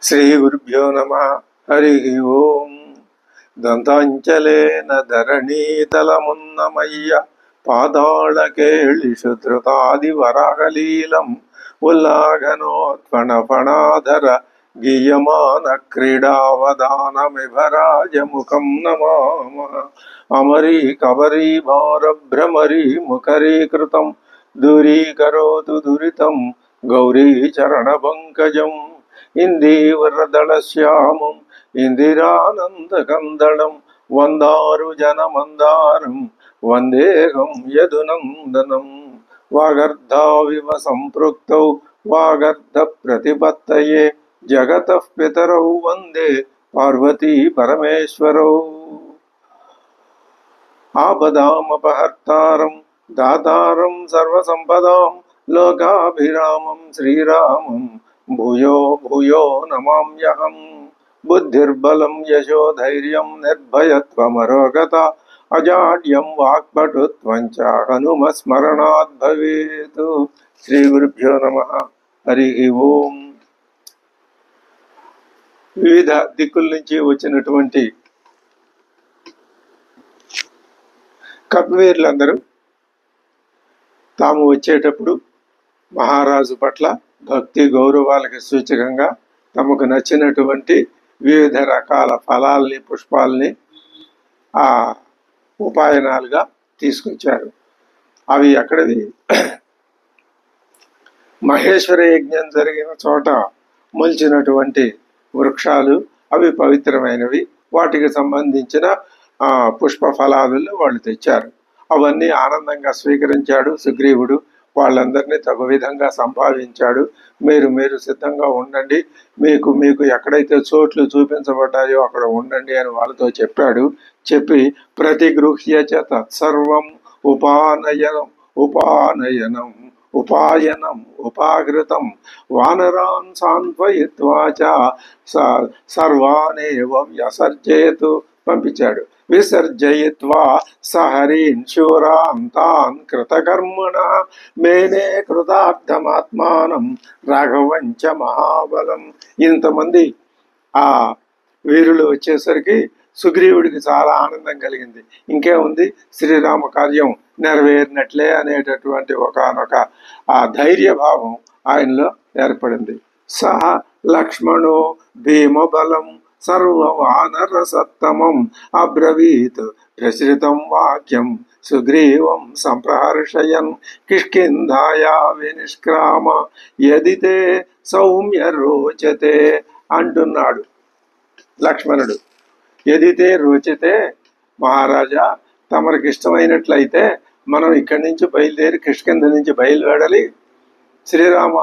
శ్రీ గురుభ్యో నమ. హరి ఓం. దంతాంచలేన ధరణీతలమున్నమయ్య పాదాళకేళి శుధృతాది వరాహలీలం ఉల్లాఘనోత్ఫణఫణాధర గీయమాన క్రీడావదానమిభరాజముఖం నమామ. అమరీ కబరీ భార భ్రమరీ ముఖరీకృతం దూరీకరోతు దురితం గౌరీ చరణ పంకజం. ఇందీవరదళశ్యామం ఇందిరానందకందళం వందారు జనమందారం వందేహం యదునందనం. వాగర్ధావివ సంపృక్తౌ వాగర్ధ ప్రతిపత్తయే జగతః పితరౌ వందే పార్వతీ పరమేశ్వరౌ. ఆపదామపహర్తారం దాతారం సర్వసంపదాం లోకాభిరామం శ్రీరామం భూయో భూయో నమామ్యహం. బుద్ధిర్బలం యశోధైర్యం నిర్భయత్వమరోగత అజాడ్యం వాక్పటుత్వం చ హనుమస్మరణాత్ భవేత్. శ్రీ గురుభ్యో నమః. హరి ఓం. వివిధ దిక్కుల నుంచి వచ్చినటువంటి కపివీరులందరూ తాము వచ్చేటప్పుడు మహారాజు పట్ల భక్తి గౌరవాలకి సూచకంగా తమకు నచ్చినటువంటి వివిధ రకాల ఫలాల్ని పుష్పాలని ఆ ఉపాయనాలుగా తీసుకొచ్చారు. అవి అక్కడివి మహేశ్వర యజ్ఞం జరిగిన చోట మొలిచినటువంటి వృక్షాలు, అవి పవిత్రమైనవి. వాటికి సంబంధించిన పుష్ప ఫలాలను వాళ్ళు తెచ్చారు. అవన్నీ ఆనందంగా స్వీకరించాడు సుగ్రీవుడు. వాళ్ళందరినీ తగు విధంగా సంపాదించాడు. మీరు సిద్ధంగా ఉండండి, మీకు ఎక్కడైతే చోట్లు చూపించబడ్డాయో అక్కడ ఉండండి అని వాళ్ళతో చెప్పాడు. చెప్పి ప్రతిగృహ్య చ తత్సర్వం ఉపాయనం ఉపాగృతం వానరాన్ సాంత్వయిత్వా చ సర్వానేవ వ్యసర్జేతు పంపించాడు. విసర్జయిత్వా సహరీన్ శూరాన్ తాన్ కృతకర్మణ మేనే కృతార్థమాత్మానం రాఘవంచ మహాబలం. ఇంతమంది ఆ వీరులు వచ్చేసరికి సుగ్రీవుడికి చాలా ఆనందం కలిగింది. ఇంకేముంది, శ్రీరామ కార్యం నెరవేరినట్లే అనేటటువంటి ఒకనొక ఆ ధైర్యభావం ఆయనలో ఏర్పడింది. సహ లక్ష్మణో భీమబలం సర్వవానరసత్తమం అబ్రవీత్ ప్రసృతం వాక్యం సుగ్రీవం సంప్రహర్షయన్ కిష్కింధాయా వినిష్క్రామ యదితే సౌమ్య రోచతే అంటున్నాడు లక్ష్మణుడు. ఎదితే రోచితే, మహారాజా తమరికి ఇష్టమైనట్లయితే మనం ఇక్కడి నుంచి బయలుదేరి కిష్కింధ నుంచి బయలుదేరాలి, శ్రీరామ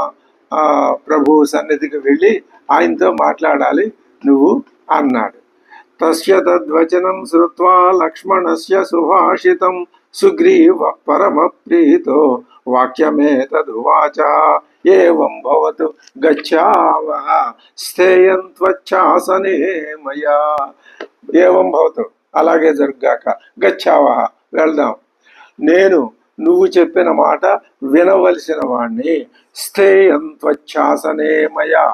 ప్రభు సన్నిధికి వెళ్ళి ఆయనతో మాట్లాడాలి నువ్వు అన్నాడు. తస్య తద్వచనం శ్రుత్వా లక్ష్మణస్య సుభాషితం సుగ్రీవ పరమ ప్రీతో వాక్యమేతదువాచ. ఏవం భవతు గచ్ఛావః స్థేయం త్వచ్ఛాసనే మయా. ఏవం భవతు, అలాగే జరుగాక. గచ్ఛావః, వెళ్దాం. నేను నువ్వు చెప్పిన మాట వినవలసిన వాణ్ణి. స్థేయం త్వచ్ఛాసనే మయా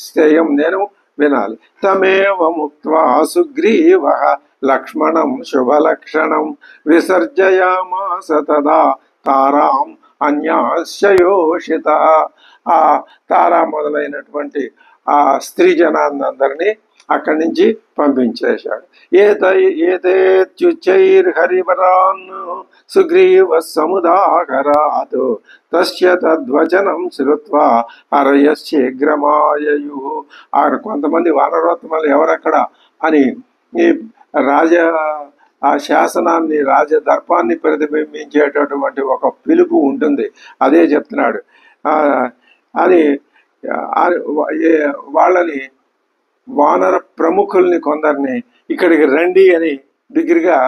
స్థేయం, నేను వినాలి. తమేవ ముక్త్వా సుగ్రీవః లక్ష్మణం శుభలక్షణం విసర్జయామాస తదా తారాం అన్యాస్యోషిత. ఆ తారా మొదలైనటువంటి ఆ స్త్రీ జనాన్నందరినీ అక్కడి నుంచి పంపించేశాడు. ఏతేత్యుచ్చైర్హరివరాన్ సుగ్రీవ సముదాహరాత్ తస్య తద్వచనం శ్రుత్వా హరయ శీఘ్రమాయయు. కొంతమంది వానరోత్తములు ఎవరక్కడ అని ఈ ఆ శాసనాన్ని, రాజదర్పాన్ని ప్రతిబింబించేటటువంటి ఒక పిలుపు ఉంటుంది. అదే చెప్తున్నాడు. అది వాళ్ళని వానర ప్రముఖుల్ని కొందరిని ఇక్కడికి రండి అని దగ్గరగా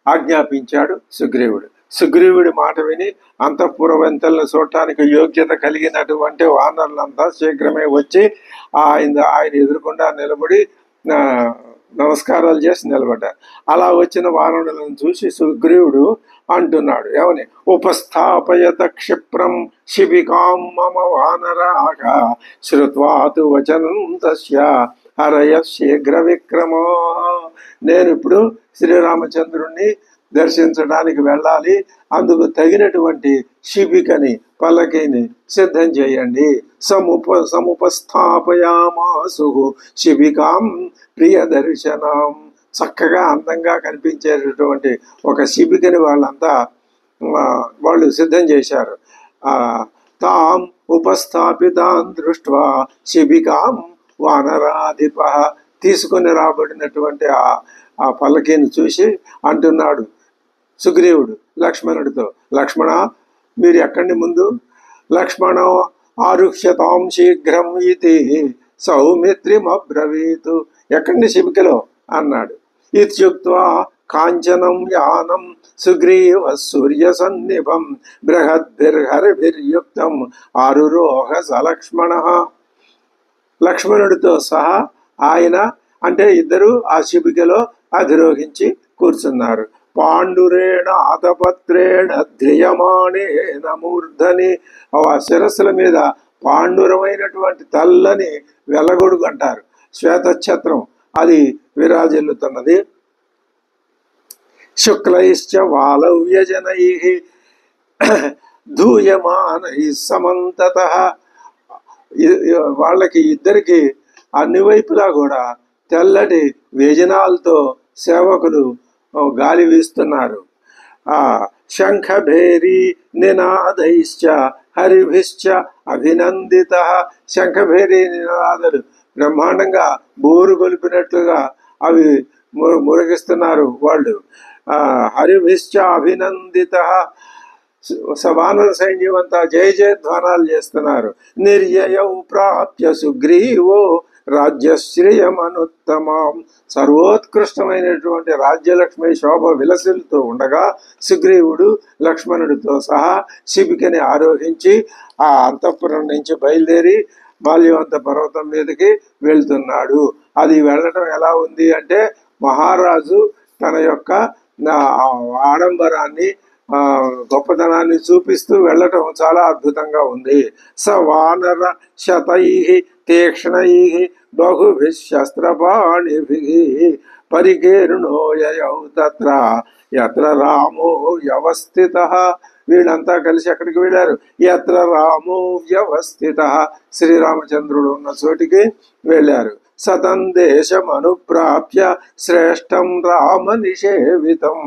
ఆజ్ఞాపించాడు సుగ్రీవుడు. సుగ్రీవుడి మాట విని అంతఃపురవంతులను చూడటానికి యోగ్యత కలిగినటువంటి వానరులంతా శీఘ్రమే వచ్చి ఆయన ఎదురుకుండా నిలబడి నమస్కారాలు చేసి నిలబడ్డారు. అలా వచ్చిన వానరులను చూసి సుగ్రీవుడు అంటున్నాడు, ఏమని? ఉపస్థాపయత క్షిప్రం శిబికాం మమ వానరాక శ్రుత్వాతు వచనం తస్య హరయ శీఘ్ర విక్రమో. నేను ఇప్పుడు శ్రీరామచంద్రుణ్ణి దర్శించడానికి వెళ్ళాలి, అందుకు తగినటువంటి శిబికని పల్లకిని సిద్ధం చేయండి. సముపస్థాపయామాసు శిబికాం ప్రియ దర్శనం. చక్కగా అందంగా కనిపించేటటువంటి ఒక శిబికని వాళ్ళు సిద్ధం చేశారు. తాం ఉపస్థాపితాన్ దృష్ట్వా శిబికాం వానరాధిప. తీసుకుని రాబడినటువంటి ఆ పల్లకీని చూసి అంటున్నాడు సుగ్రీవుడు లక్ష్మణుడితో, లక్ష్మణ, మీరు ఎక్కడి ముందు? లక్ష్మణ ఆరుహ్యతాం శీఘ్రం ఇది సౌమిత్రిమబ్రవీతు. ఎక్కడి శిబికలో అన్నాడు. ఇత్యుక్త్వా కాంచనం యానం సుగ్రీవ సూర్య సన్నిభం బృహద్భిర్హరిభిర్యుక్తం ఆరురోహ సలక్ష్మణ. లక్ష్మణుడితో సహా ఆయన అంటే ఇద్దరు ఆ శిబికలో అధిరోహించి కూర్చున్నారు. పాండురేణ ఆతపత్రేణ ధ్రియమాణేన మూర్ధని. ఆ శిరస్సుల మీద పాండురమైనటువంటి తెల్లని వెలగొడుగు అంటారు, శ్వేతఛత్రం, అది విరాజిల్లుతున్నది. శుక్లైశ్చ వాలవ్యజనై ధూయమానై సమంతత. వాళ్ళకి ఇద్దరికి అన్ని వైపులా కూడా తెల్లటి వ్యజనాలతో సేవకులు గాలి వీస్తున్నారు. శంఖభేరి నినాదైశ్చ హరిభిశ్చ అభినందిత. శంఖభేరి నినాదాలు బ్రహ్మాండంగా బోరు గొలిపినట్లుగా అవి మురగిస్తున్నారు వాళ్ళు. హరిభిశ్చ అభినందిత. వానర సైన్యం అంతా జయ జయధ్వానాలు చేస్తున్నారు. నిర్యయౌ ప్రాప్య సుగ్రీవో రాజ్యశ్రియమనుత్తమం. సర్వోత్కృష్టమైనటువంటి రాజ్యలక్ష్మి శోభ విలసిల్లుతూ ఉండగా సుగ్రీవుడు లక్ష్మణుడితో సహా శిబికని ఆరోహించి ఆ అంతఃపురం నుంచి బయలుదేరి మాల్యవంత పర్వతం మీదకి వెళ్తున్నాడు. అది వెళ్ళడం ఎలా ఉంది అంటే, మహారాజు తన యొక్క ఆడంబరాన్ని గొప్పతనాన్ని చూపిస్తూ వెళ్ళటం చాలా అద్భుతంగా ఉంది. స వానర శతై తీక్ష్ణై బహుభి శస్త్రపాణిభి పరికేరుణో యయౌ తత్ర యత్ర రామో వ్యవస్థిత. వీళ్ళంతా కలిసి ఎక్కడికి వెళ్ళారు? యత్ర రామో వ్యవస్థిత, శ్రీరామచంద్రుడు ఉన్న చోటికి వెళ్ళారు. సతందేశమనుప్రాప్య శ్రేష్టం రామ నిషేవితం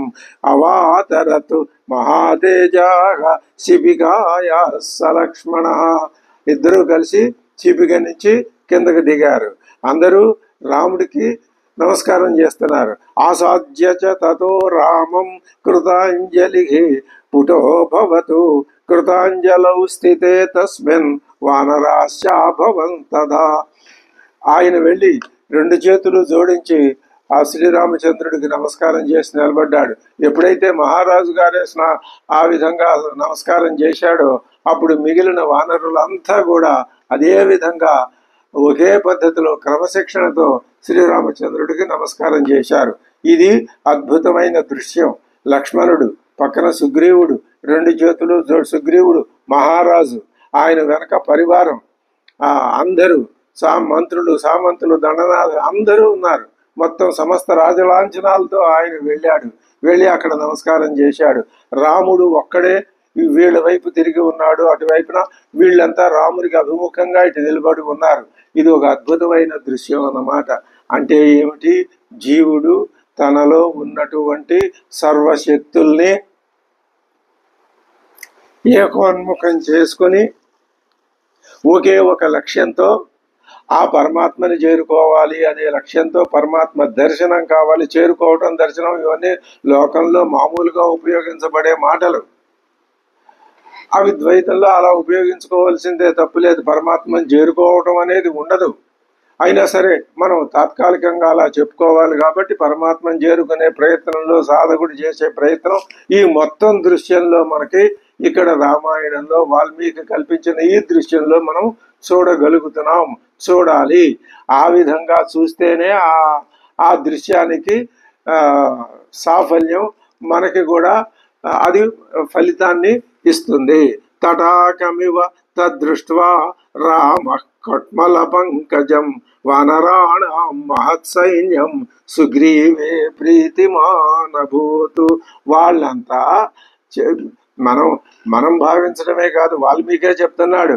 అవాతరతు మహాతేజాః శిబికాయా సలక్ష్మణ. ఇద్దరూ కలిసి శిబిక నుంచి కిందకు దిగారు. అందరూ రాముడికి నమస్కారం చేస్తున్నారు. ఆసాద్య చ తతో రామం కృతాంజలి పుటో భవతు కృతాంజలౌ స్థితే తస్మిన్ వానరాశ్చాభవన్ తదా. ఆయన వెళ్ళి రెండు చేతులు జోడించి ఆ శ్రీరామచంద్రుడికి నమస్కారం చేసి నిలబడ్డాడు. ఎప్పుడైతే మహారాజు గారే ఆ విధంగా నమస్కారం చేశాడో అప్పుడు మిగిలిన వానరులంతా కూడా అదే విధంగా ఒకే పద్ధతిలో క్రమశిక్షణతో శ్రీరామచంద్రుడికి నమస్కారం చేశారు. ఇది అద్భుతమైన దృశ్యం. లక్ష్మణుడు పక్కన సుగ్రీవుడు, రెండు చేతులు సుగ్రీవుడు మహారాజు, ఆయన వెనక పరివారం, అందరూ మంత్రులు, సామంతులు, దండనాథు అందరూ ఉన్నారు. మొత్తం సమస్త రాజలాంఛనాలతో ఆయన వెళ్ళి అక్కడ నమస్కారం చేశాడు. రాముడు ఒక్కడే వీళ్ళ వైపు తిరిగి ఉన్నాడు, అటువైపున వీళ్ళంతా రాముడికి అభిముఖంగా ఇటు నిలబడి ఉన్నారు. ఇది ఒక అద్భుతమైన దృశ్యం అన్నమాట. అంటే ఏమిటి? జీవుడు తనలో ఉన్నటువంటి సర్వశక్తుల్ని ఏకోన్ముఖం చేసుకుని ఒకే ఒక లక్ష్యంతో ఆ పరమాత్మని చేరుకోవాలి అనే లక్ష్యంతో, పరమాత్మ దర్శనం కావాలి, చేరుకోవటం, దర్శనం, ఇవన్నీ లోకంలో మామూలుగా ఉపయోగించబడే మాటలు. అవి ద్వైతంలో అలా ఉపయోగించుకోవాల్సిందే, తప్పులేదు. పరమాత్మని చేరుకోవటం అనేది ఉండదు. అయినా సరే మనం తాత్కాలికంగా అలా చెప్పుకోవాలి కాబట్టి పరమాత్మని చేరుకునే ప్రయత్నంలో సాధకుడు చేసే ప్రయత్నం ఈ మొత్తం దృశ్యంలో మనకి ఇక్కడ రామాయణంలో వాల్మీకి కల్పించిన ఈ దృశ్యంలో మనం చూడగలుగుతున్నాం, చూడాలి. ఆ విధంగా చూస్తేనే ఆ దృశ్యానికి సాఫల్యం మనకి కూడా అది ఫలితాన్ని ఇస్తుంది. తటాకమివ తదృష్ట్వా రామ కట్మల పంకజం వానరాణాం మహత్సైన్యం సుగ్రీవే ప్రీతిమానభూతు. వాళ్ళంతా మనం భావించడమే కాదు, వాల్మీకే చెప్తున్నాడు.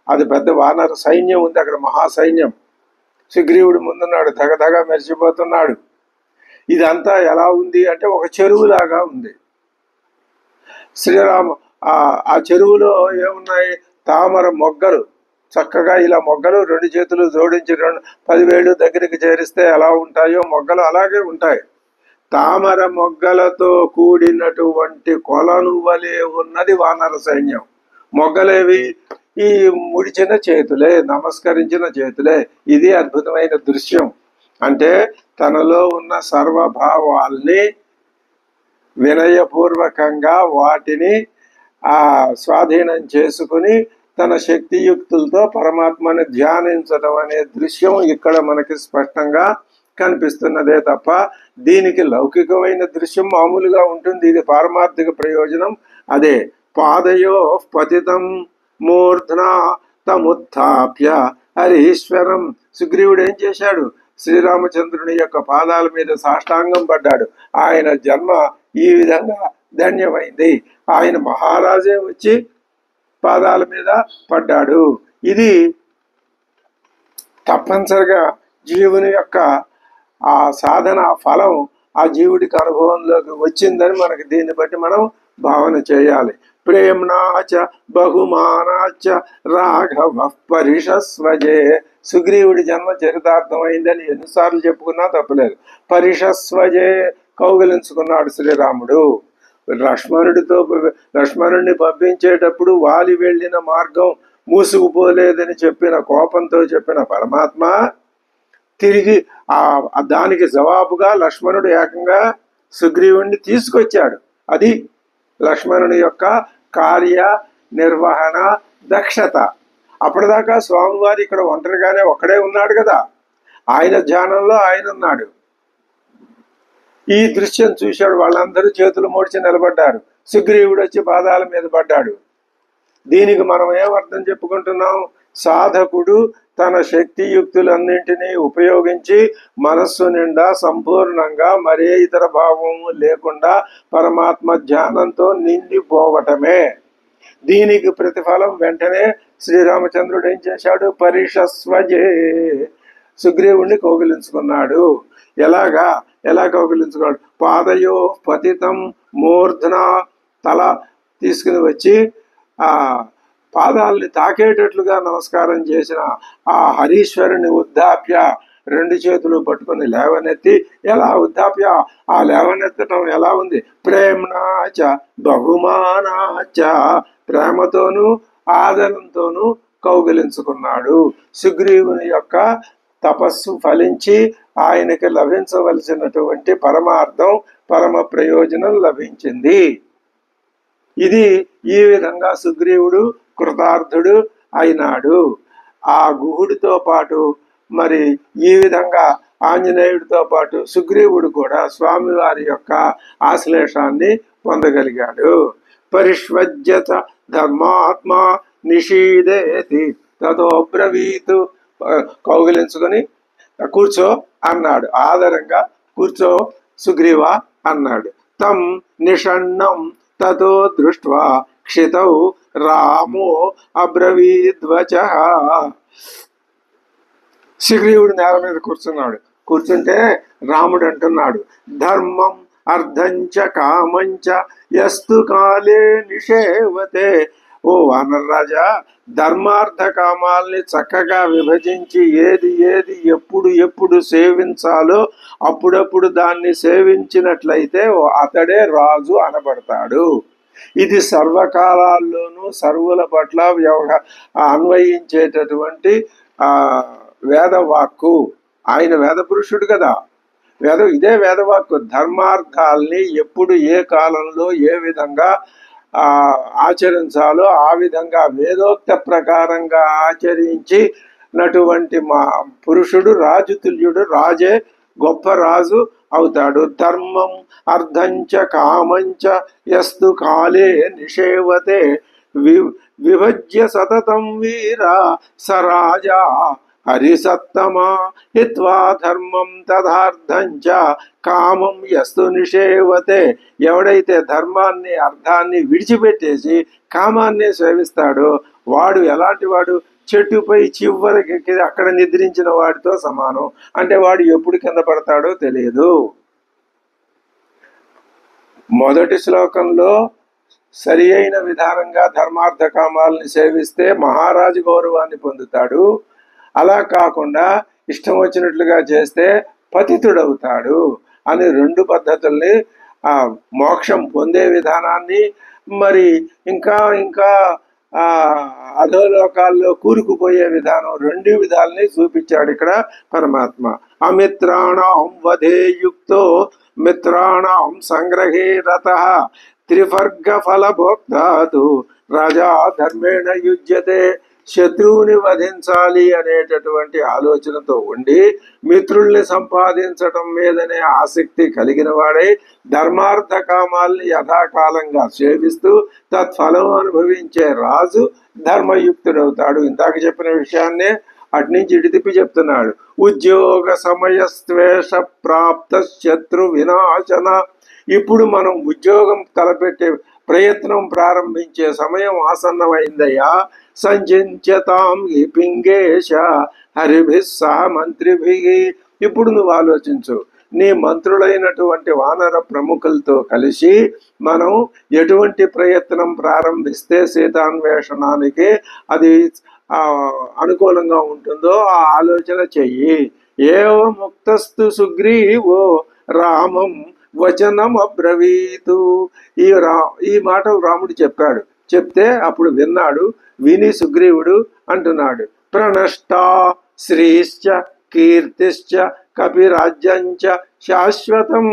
అది పెద్ద వానర సైన్యం ఉంది అక్కడ, మహాసైన్యం. సుగ్రీవుడు ముందున్నాడు, దగదగ మెరిచిపోతున్నాడు. ఇదంతా ఎలా ఉంది అంటే ఒక చెరువులాగా ఉంది. శ్రీరామ ఆ చెరువులో ఏమున్నాయి? తామర మొగ్గలు, చక్కగా ఇలా మొగ్గలు 2 చేతులు జోడించి 10 వేళ్ళు దగ్గరికి చేరిస్తే ఎలా ఉంటాయో మొగ్గలు అలాగే ఉంటాయి. తామర మొగ్గలతో కూడినటువంటి కొలను వలె ఉన్నది వానర సైన్యం. మొగ్గలేవి? ఈ ముడిచిన చేతులే, నమస్కరించిన చేతులే. ఇది అద్భుతమైన దృశ్యం. అంటే తనలో ఉన్న సర్వభావాల్ని వినయపూర్వకంగా వాటిని స్వాధీనం చేసుకుని తన శక్తియుక్తులతో పరమాత్మని ధ్యానించడం అనే దృశ్యం ఇక్కడ మనకి స్పష్టంగా కనిపిస్తున్నదే తప్ప దీనికి లౌకికమైన దృశ్యం మామూలుగా ఉంటుంది. ఇది పారమార్థిక ప్రయోజనం అదే. పాదయో పతితం మూర్ధనా తముత్థాప్య హరీశ్వరం. సుగ్రీవుడు ఏం చేశాడు? శ్రీరామచంద్రుని యొక్క పాదాల మీద సాష్టాంగం పడ్డాడు. ఆయన జన్మ ఈ విధంగా ధన్యమైంది. ఆయన మహారాజే వచ్చి పాదాల మీద పడ్డాడు. ఇది తప్పనిసరిగా జీవుని యొక్క ఆ సాధన ఫలం ఆ జీవుడికి అనుభవంలోకి వచ్చిందని మనకి దీన్ని బట్టి మనం భావన చేయాలి. ప్రేమ్నాచ బహుమానాచ రాఘవ పరిషస్వజే. సుగ్రీవుడి జన్మ చరితార్థమైందని ఎన్నిసార్లు చెప్పుకున్నా తప్పలేదు. పరిషస్వజే, కౌగిలించుకున్నాడు శ్రీరాముడు. లక్ష్మణుడిని పంపించేటప్పుడు వాలి వెళ్ళిన మార్గం మూసుకుపోలేదని చెప్పిన కోపంతో చెప్పిన పరమాత్మ తిరిగి దానికి జవాబుగా లక్ష్మణుడు ఏకంగా సుగ్రీవుణ్ణి తీసుకొచ్చాడు. అది లక్ష్మణుని యొక్క కార్య నిర్వహణ దక్షత. అప్పటిదాకా స్వామివారి ఇక్కడ ఒంటరిగానే ఒక్కడే ఉన్నాడు కదా, ఆయన ధ్యానంలో ఆయన ఉన్నాడు. ఈ దృశ్యం చూశాడు. వాళ్ళందరూ చేతులు మోడ్చి నిలబడ్డారు. సుగ్రీవుడు వచ్చి పాదాల మీద పడ్డాడు. దీనికి మనం ఏం అర్థం చెప్పుకుంటున్నాం? సాధకుడు తన శక్తియుక్తులన్నింటినీ ఉపయోగించి మనస్సు నిండా సంపూర్ణంగా మరే ఇతర భావము లేకుండా పరమాత్మ ధ్యానంతో నిండిపోవటమే. దీనికి ప్రతిఫలం వెంటనే శ్రీరామచంద్రుడు ఏం చేశాడు? పరిషస్వజే, సుగ్రీవుణ్ణి కౌగిలించుకున్నాడు. ఎలా కౌగిలించుకున్నాడు? పాదయో పతితం మూర్ధన, తల తీసుకుని వచ్చి ఆ పాదాలని తాకేటట్లుగా నమస్కారం చేసిన ఆ హరీశ్వరుని ఉద్దాప్య, 2 చేతులు పట్టుకుని లేవనెత్తి, ఎలా ఉద్దాప్య, ఆ లేవనెత్తడం ఎలా ఉంది? ప్రేమ్నాచ బహుమానాచ, ప్రేమతోనూ ఆదరంతోనూ కౌగిలించుకున్నాడు. సుగ్రీవుని యొక్క తపస్సు ఫలించి ఆయనకి లభించవలసినటువంటి పరమార్థం, పరమ ప్రయోజనం లభించింది. ఇది ఈ విధంగా సుగ్రీవుడు కృతార్థుడు అయినాడు. ఆ గుహుడితో పాటు మరి ఈ విధంగా ఆంజనేయుడితో పాటు సుగ్రీవుడు కూడా స్వామివారి యొక్క ఆశ్లేషాన్ని పొందగలిగాడు. పరిష్వజ్యత ధర్మాత్మ నిషీదేతి తతో బ్రవీతు, కౌగిలించుకొని కూర్చో అన్నాడు. ఆదరంగా కూర్చో సుగ్రీవ అన్నాడు. తం నిషణ్ణం తతో దృష్ట్వా క్షితౌ రామో అబ్రవీద్వచః. సుగ్రీవుడు నేల మీద కూర్చున్నాడు. కూర్చుంటే రాముడు అంటున్నాడు, ధర్మం అర్థంచ కామంచ యస్తు కాలే నిషేవతే. ఓ వానరరాజా, ధర్మార్థ కామాల్ని చక్కగా విభజించి ఏది ఎప్పుడు సేవించాలో అప్పుడప్పుడు దాన్ని సేవించినట్లయితే అతడే రాజు అనబడతాడు. ఇది సర్వకాలాల్లోనూ సర్వుల పట్ల అన్వయించేటటువంటి వేదవాక్కు. ఆయన వేద పురుషుడు కదా, ఇదే వేదవాక్కు. ధర్మార్థాల్ని ఎప్పుడు ఏ కాలంలో ఏ విధంగా ఆచరించాలో ఆ విధంగా వేదోక్త ప్రకారంగా ఆచరించినటువంటి మా పురుషుడు రాజుతుల్యుడు, రాజే గొప్ప రాజు అవుతాడు. ధర్మం అర్థంచ కామంచ యస్తు కాలే నిషేవతే విభజ్య సతతం వీర సరాజా హరిసత్తమా హిత్వా ధర్మం తదార్థంచ కామం యస్తు నిషేవతే. ఎవడైతే ధర్మాన్ని అర్థాన్ని విడిచిపెట్టేసి కామాన్ని సేవిస్తాడో వాడు ఎలాంటి వాడు? చెట్టుపై చివరికి అక్కడ నిద్రించిన వాడితో సమానం. అంటే వాడు ఎప్పుడు కింద పడతాడో తెలియదు. మొదటి శ్లోకంలో సరి అయిన విధానంగా ధర్మార్థ కామాలని సేవిస్తే మహారాజు గౌరవాన్ని పొందుతాడు. అలా కాకుండా ఇష్టం వచ్చినట్లుగా చేస్తే పతితుడవుతాడు అని రెండు పద్ధతుల్ని, మోక్షం పొందే విధానాన్ని, మరి ఇంకా ఇంకా అధోలోకాల్లో కూరుకుపోయే విధానం, రెండు విధాలని చూపించాడు ఇక్కడ పరమాత్మ. అమిత్రాణం వధేయుక్తో మిత్రాణం సంగ్రహే రతః త్రివర్గ ఫలభోక్తాతు రాజా ధర్మేణ యుజ్యతే. శత్రువుని వధించాలి అనేటటువంటి ఆలోచనతో ఉండి మిత్రుల్ని సంపాదించటం మీదనే ఆసక్తి కలిగిన వాడై ధర్మార్థ కామాల్ని యథాకాలంగా సేవిస్తూ తత్ఫలం అనుభవించే రాజు ధర్మయుక్తుడవుతాడు. ఇందాక చెప్పిన విషయాన్నే అట్నుంచి ఇటు తిప్పి చెప్తున్నాడు. ఉద్యోగ సమయస్వేష ప్రాప్త శత్రు వినాశన. ఇప్పుడు మనం ఉద్యోగం తలపెట్టే ప్రయత్నం ప్రారంభించే సమయం ఆసన్నమైందయ్యా. సంచించతాం ఈ పింగేశ హరిభి సహ మంత్రిభి. ఇప్పుడు నువ్వు ఆలోచించు, నీ మంత్రులైనటువంటి వానర ప్రముఖులతో కలిసి మనం ఎటువంటి ప్రయత్నం ప్రారంభిస్తే సీతాన్వేషణానికి అది అనుకూలంగా ఉంటుందో ఆ ఆలోచన చెయ్యి. ఏవ ముక్తస్తు సుగ్రీవో రామం వచనం అబ్రవీతు. ఈ మాటలు రాముడు చెప్పాడు. చెప్తే అప్పుడు విన్నాడు. విని సుగ్రీవుడు అంటున్నాడు, ప్రణష్ట శ్రీశ్చ కీర్తిశ్చ కపిరాజ్యంచ శాశ్వతం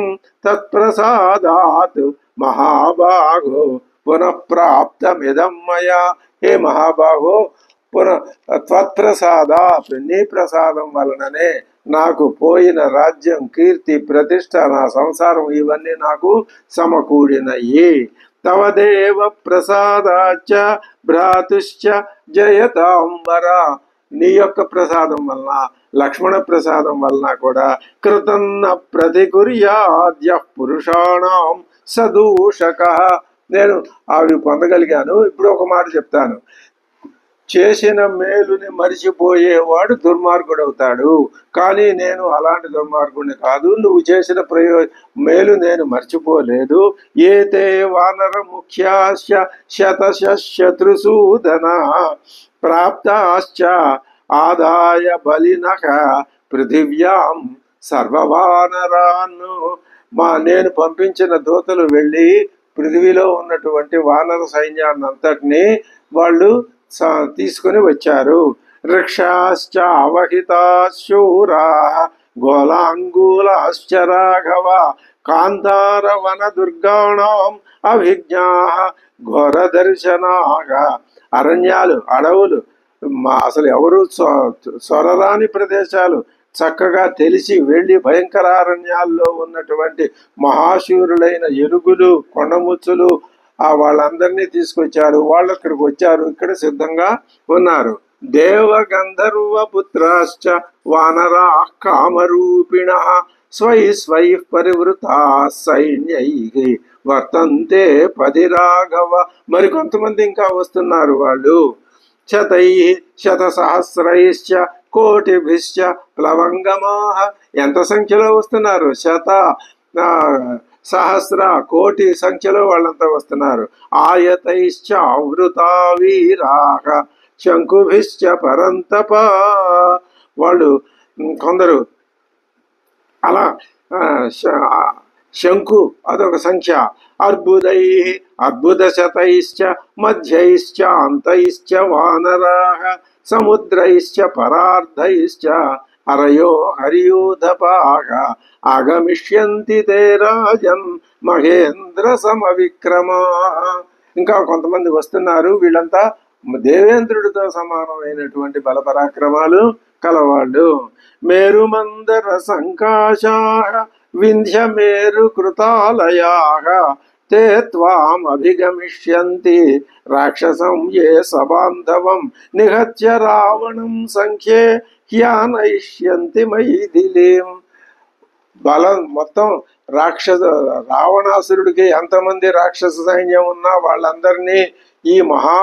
తత్ప్రసాదాత్ మహాబాహో పునఃప్రాప్తమిదం మయా. హే మహాబాహో, త్వత్ప్రసాదాత్, నీ ప్రసాదం వలననే నాకు పోయిన రాజ్యం, కీర్తి, ప్రతిష్ట, నా సంసారం ఇవన్నీ నాకు సమకూడినయి. తవదేవ ప్రసాదాచ భ్రాతుశ్చ జయతాంబర. నీ యొక్క ప్రసాదం వలన, లక్ష్మణ ప్రసాదం వలన కూడా కృతన్న ప్రతికుర్యాద్య పురుషాణం సదూషక. నేను అవి పొందగలిగాను. ఇప్పుడు ఒక మాట చెప్తాను. చేసిన మేలుని మరిచిపోయేవాడు దుర్మార్గుడవుతాడు. కానీ నేను అలాంటి దుర్మార్గుడిని కాదు. నువ్వు చేసిన మేలు నేను మర్చిపోలేదు. ఏతే వానర ముఖ్యాశ్చ శతశ శత్రుసూదన ప్రాప్తాశ్చ ఆదాయ బలినః పృథివ్యాం సర్వవానరాన్ను. నేను పంపించిన దూతలు వెళ్ళి పృథివీలో ఉన్నటువంటి వానర సైన్యాన్నంతటినీ వాళ్ళు తీసుకుని వచ్చారు. రిక్షాశ్చ అవహితాశూరా గోలాంగూలాశ్చ రాఘవ కాంతారవన దుర్గాణం అభిజ్ఞా ఘోర దర్శనాగా. అరణ్యాలు, అడవులు, అసలు ఎవరు సొరరాని ప్రదేశాలు చక్కగా తెలిసి వెళ్ళి భయంకరారణ్యాల్లో ఉన్నటువంటి మహాశూరులైన ఎలుగులు, కొండముచ్చులు వాళ్ళందరినీ తీసుకొచ్చారు. వాళ్ళు ఇక్కడికి వచ్చారు, ఇక్కడ సిద్ధంగా ఉన్నారు. దేవ గంధర్వ పుత్రాశ్చ వానరా కామరూపిణ స్వై స్వై పరివృతా సైన్యై వర్తంతే పదిరాఘవ. మరికొంతమంది ఇంకా వస్తున్నారు. వాళ్ళు శతై శతసహస్రైశ్చ కోటిభిశ్చ ప్లవంగమాహ. ఎంత సంఖ్యలో వస్తున్నారు? శత సహస్ర కోటి సంఖ్యలో వాళ్ళంతా వస్తున్నారు. ఆయతైశ్చ ఆవృతా వీరాహ శంకుభిశ్చ పరంతప. వాళ్ళు కొందరు అలా శంకు అదొక సంఖ్య. అర్బుదై అర్బుద శతైశ్చ మధ్యైశ్చ అంతైశ్చ వానరాః సముద్రైశ్చ పరార్ధైశ్చ హరయో హరియూధపాః ఆగమిష్యంతి తే రాజన్ మహేంద్ర సమవిక్రమాః. ఇంకా కొంతమంది వస్తున్నారు. వీళ్ళంతా దేవేంద్రుడితో సమానమైనటువంటి బలపరాక్రమాలు కలవాళ్ళు. మేరుమందర సంకాశాః వింధ్య మేరు కృతాలయాః తే త్వామభిగమిష్యంతి రాక్షసం ఏ సబాంధవం నిహత్య రావణం సంఖ్యే హ్యానయిష్యంతి మైథిలీం. బలం మొత్తం రావణాసురుడికి ఎంతమంది రాక్షస సైన్యం ఉన్నా వాళ్ళందరినీ ఈ మహా